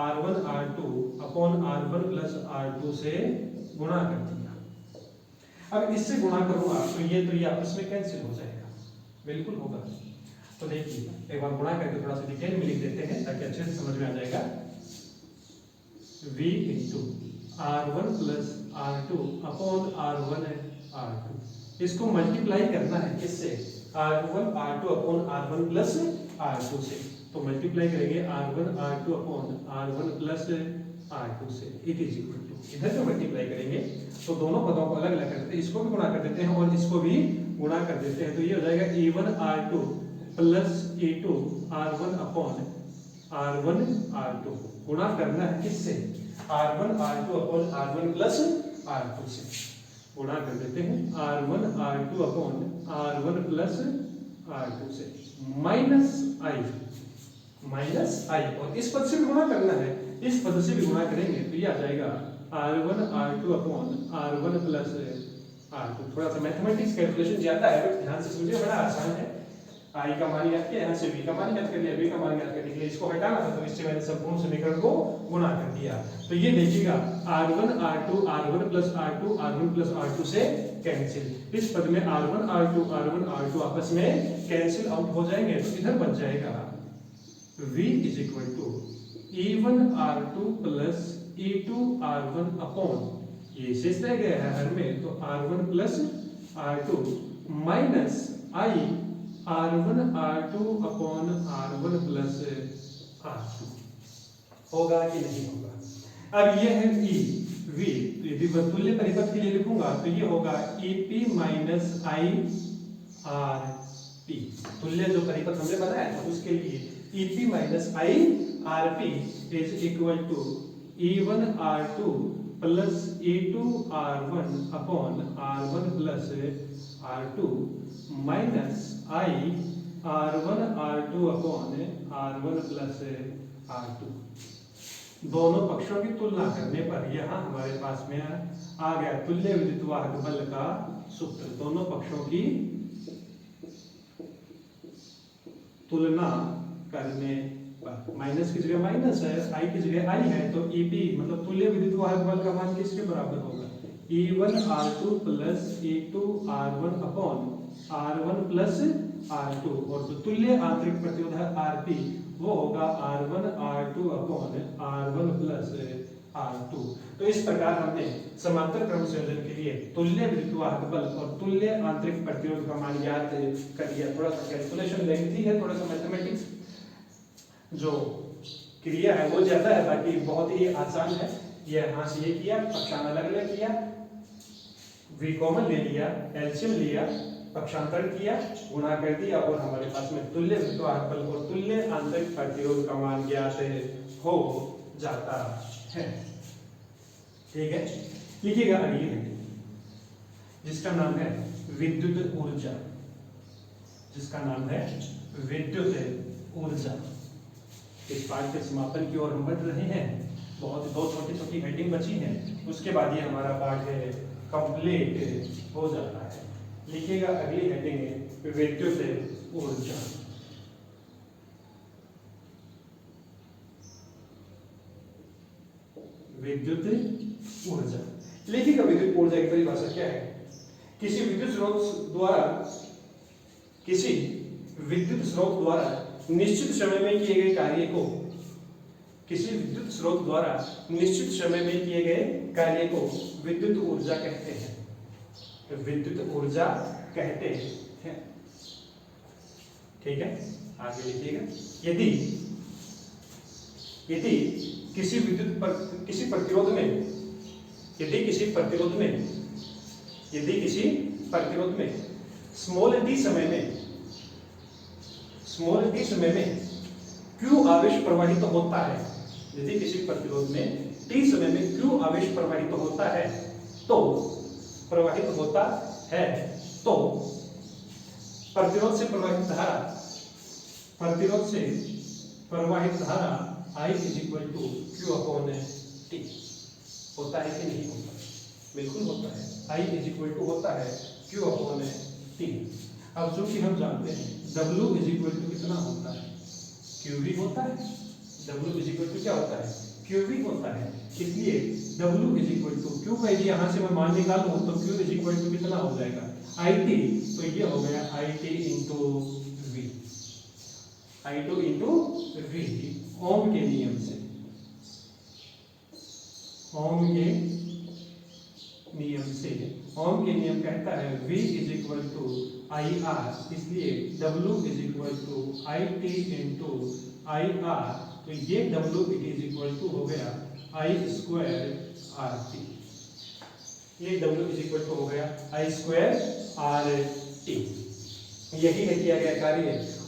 R1 R2 upon R1 plus R2 से गुणा कर दिया। अब इससे गुणा करूंगा तो ये आपस में कैंसिल हो जाएगा, बिल्कुल होगा। तो देखिए एक बार गुणा करके थोड़ा सा डिटेल में लिख देते हैं ताकि अच्छे से समझ में आ जाएगा। V into R1 plus R2 upon R1 R2, इसको मल्टीप्लाई करना है किससे, R1 R2 upon R1 plus R2 से, तो मल्टीप्लाई करेंगे R1 R2 upon R1 plus R2 से, इट इज इक्वल टू, इधर जो मल्टीप्लाई करेंगे तो दोनों पदों को अलग अलग कर देते हैं, इसको भी गुणा कर देते हैं और इसको भी गुणा कर देते हैं, तो ये हो जाएगा E1 R2 plus E2 R1 upon R1 R2, गुणा करना है किससे, R1 R2 upon R1 plus R2 से, गुणा कर देते हैं R1 R2 upon R1 plus R2 से, माइनस I और इस पद से भी गुणा करना है, इस पद से भी गुणा करेंगे तो ये आ जाएगा R1 R2 upon R1 plus R2। थोड़ा सा मैथमेटिक्स कैलकुलेशन ज्यादा है, बट ध्यान से समझिए, बड़ा आसान है। I का मान याद किया, यहाँ से V का मान याद कर लिया, V का मान याद करने के लिए इसको हटाना था, तो इससे मैंने संपूर्ण समीकरण को गुणा कर दिया। तो ये देखिएगा R1 R2 R1 plus R2 R1 plus R2 से कैंसिल, इस पद में R1 R2 आपस में कैंसिल आउट हो जाएंगे, तो इधर बच जाएगा V is equal to E1 R2 plus E2 R1 upon, ये शेष रह गया है हर में, तो R1 plus R2 minus I R1 R2 upon R1 plus R2। होगा कि नहीं होगा? अब ये है E V, तो यदि मैं तुल्य परिपथ के लिए लिखूंगा तो ये होगा EP minus I R P, तुल्य जो परिपथ हमने बनाया था उसके लिए EP minus I R P is equal to E1 R2 plus E2 R1 upon R1 plus R2 minus I R1 R2 upon R1 plus R2। दोनों पक्षों की तुलना करने पर यहाँ हमारे पास में आ गया तुल्य विद्युतवाहक बल का सूत्र। दोनों पक्षों की तुलना करने पर, माइनस की जगह माइनस है, I की जगह I है, तो EP मतलब तुल्य विद्युतवाहक बल का मान किसके बराबर होगा, E1 R2 plus E2 R1 upon R1 plus R2, और जो तुल्य आंतरिक प्रतिरोध है RP वो होगा R1 R2 upon R1 plus R2। तो इस प्रकार हमने समांतर क्रम संयोजन के लिए तुल्य विद्युतवाहक बल और तुल्य आंतरिक प्रतिरोध का मान ज्ञात कर लिया। थोड़ा सा कैलकुलेशन लेंथी है, थोड़ा सा मैथमेटिक्स जो क्रिया है वो ज्यादा है, बाकी बहुत ही आसान है। ये यहाँ से ये किया, पक्षांतर अलग अलग किया, v कॉमन ले लिया, एलसीएम लिया, पक्षांतर किया, गुणा कर दिया और हमारे पास में तुल्य विद्युतवाहक बल और तुल्य आंतरिक प्रतिरोध का मान ज्ञात हो जाता है। ठीक है, लिखिएगा अगली हेडिंग जिसका नाम है विद्युत ऊर्जा, जिसका नाम है विद्युत ऊर्जा। इस पाठ के समापन की ओर हम बढ़ रहे हैं। बहुत दो छोटी छोटी हेडिंग बची हैं, उसके बाद ये हमारा पाठ कंप्लीट हो जाता है। लिखिएगा अगली हेडिंग है विद्युत ऊर्जा। विद्युत ऊर्जा लिखिएगा। विद्युत ऊर्जा की परिभाषा क्या है? किसी विद्युत स्रोत द्वारा निश्चित समय में किए गए कार्य को, किसी विद्युत स्रोत द्वारा निश्चित समय में किए गए कार्य को विद्युत ऊर्जा कहते हैं। विद्युत ऊर्जा कहते हैं। ठीक है, आगे लिखिएगा। यदि किसी प्रतिरोध में स्मॉल डी समय में Q आवेश प्रवाहित होता है, यदि किसी प्रतिरोध में T समय में Q आवेश प्रवाहित होता है तो प्रतिरोध से प्रवाहित धारा I = Q/T होता है कि नहीं होता? बिल्कुल होता है। I होता है Q/T। अब चूंकि हम जानते हैं W कितना होता है? QV होता है। W क्या होता है? QV होता है। इसलिए W Q का यदि यहाँ से मैं मान निकालूं तो Q कितना हो जाएगा? IT। तो ये हो गया IT × V। I2 × V ओम के नियम से। ओम के नियम कहता है V = IR, इसलिए W = IT × IR। तो ये W हो गया I²RT। ये W हो गया I²RT। यही है किया गया कार्य,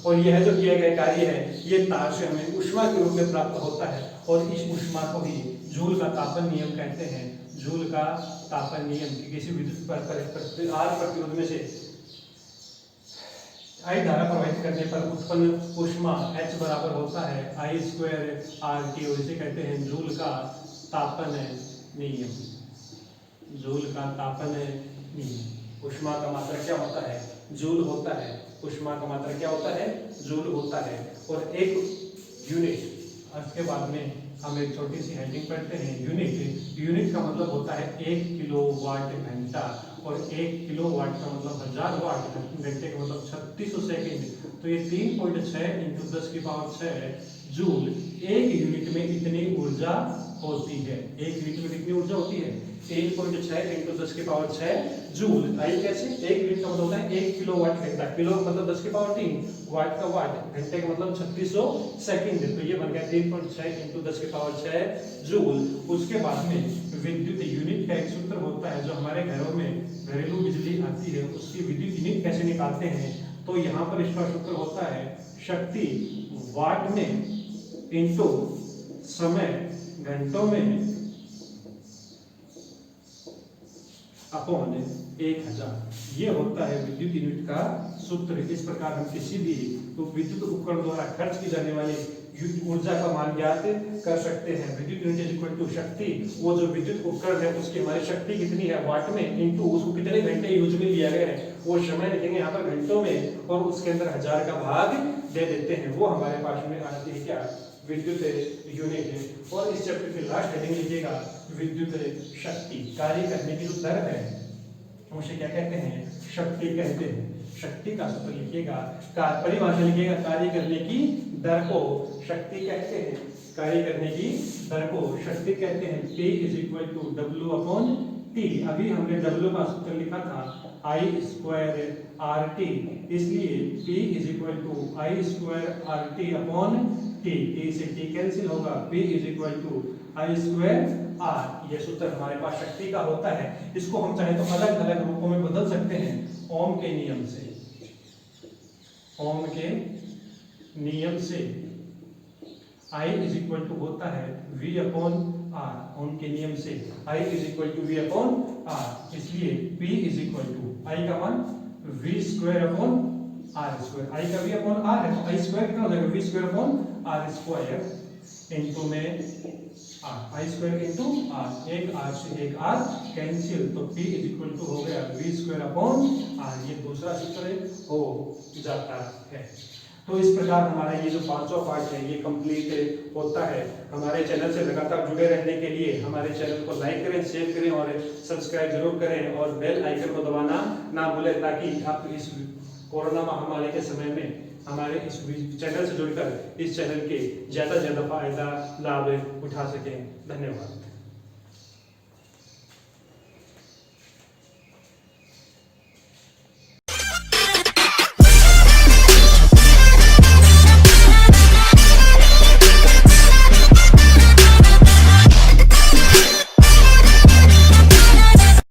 और यह जो किया गया कार्य है ये तार से हमें ऊष्मा के रूप में प्राप्त होता है, और इस ऊष्मा को ही जूल का तापन नियम कहते हैं। जूल का तापन नियम कि किसी विद्युत R प्रतिरोध में से I धारा प्रवाहित करने पर उत्पन्न ऊष्मा H बराबर होता है I²RT, और इसे कहते हैं जूल का तापन नियम। जूल का तापन नियम। ऊष्मा का मात्रा क्या होता है? जूल होता है। ऊष्मा का मात्रा क्या होता है? जूल होता है। और एक यूनिट, इसके बाद में हम एक छोटी सी हेडिंग पढ़ते हैं। यूनिट का मतलब होता है 1 किलोवाट घंटा, और 1 किलोवाट का मतलब 1000 वाट, घंटे का मतलब 3600 सेकंड। तो ये 3.6 × 10⁶ जूल एक यूनिट में इतनी ऊर्जा होती है। एक यूनिट में कितनी ऊर्जा होती है? 3.6 × 10⁶ जूल। आई कैसे? एक यूनिट का मतलब होता है 1 किलोवाट घंटा। किलो मतलब 10⁻3, वाट का वाट, घंटे का मतलब 3600 सेकंड। तो ये बन गया 3.6 × 10⁶ जूल। उसके बाद में विद्युत यूनिट का एक सूत्र होता है जो हमारे घरों में घरेलू बिजली आती है, उसकी विद्युत यूनिट कैसे निकालते हैं? तो यहाँ पर इसका सूत्र होता है शक्ति वाट में इंटू समय घंटों में अपॉन 1000। ये होता है विद्युत यूनिट का सूत्र। इस प्रकार हम किसी भी विद्युत उपकरण द्वारा खर्च की जाने वाली ऊर्जा का मान ज्ञात कर सकते हैं। विद्युत यूनिट = शक्ति। वो जो विद्युत उपकरण है उसकी हमारी शक्ति कितनी है वाट में, इंटू उसको कितने घंटे यूज में लिया गया है, वो समय लिखेंगे यहाँ पर घंटों में, और उसके अंदर 1000 का भाग दे देते हैं। वो हमारे पास में आती है क्या? विद्युत यूनिट है। और इस चैप्टर की लास्ट हेडिंग लिखिएगा विद्युत शक्ति। कार्य करने की जो दर है उसे क्या कहते हैं? शक्ति कहते हैं। शक्ति का सूत्र लिखिएगा, परिभाषा लिखिएगा। कार्य करने की दर को शक्ति कहते हैं। कार्य करने की दर को शक्ति कहते हैं। P is equal to W upon T। अभी हमने W का सूत्र लिखा था I स्क्वायर RT, इसलिए P is equal to I square RT upon T। T से T कैंसिल होगा, P is equal to I square R। ये सूत्र हमारे पास शक्ति का होता है। इसको हम चाहे तो अलग अलग रूपों में बदल सकते हैं ओम के नियम से। ओम के नियम से I इज इक्वल टू होता है V अपॉन R। ओम के नियम से I is equal to V upon R, इसलिए P is equal to I का मान V square upon R square. I का V अपॉन R है तो I स्क्वायर कितना हो जाएगा, V square upon R square into में R। I square into R, एक R से एक R कैंसिल, तो P इज इक्वल टू हो गया V स्क्वायर अपॉन R। ये दूसरा सूत्र हो जाता है। तो इस प्रकार हमारा ये जो 500 पार्ट है ये कंप्लीट होता है। हमारे चैनल से लगातार जुड़े रहने के लिए हमारे चैनल को लाइक करें, शेयर करें और सब्सक्राइब जरूर करें और बेल आइकन को दबाना ना भूलें, ताकि आप इस कोरोना महामारी के समय में हमारे इस चैनल से जुड़कर इस चैनल के ज़्यादा से ज़्यादा फायदा लाभ उठा सकें। धन्यवाद।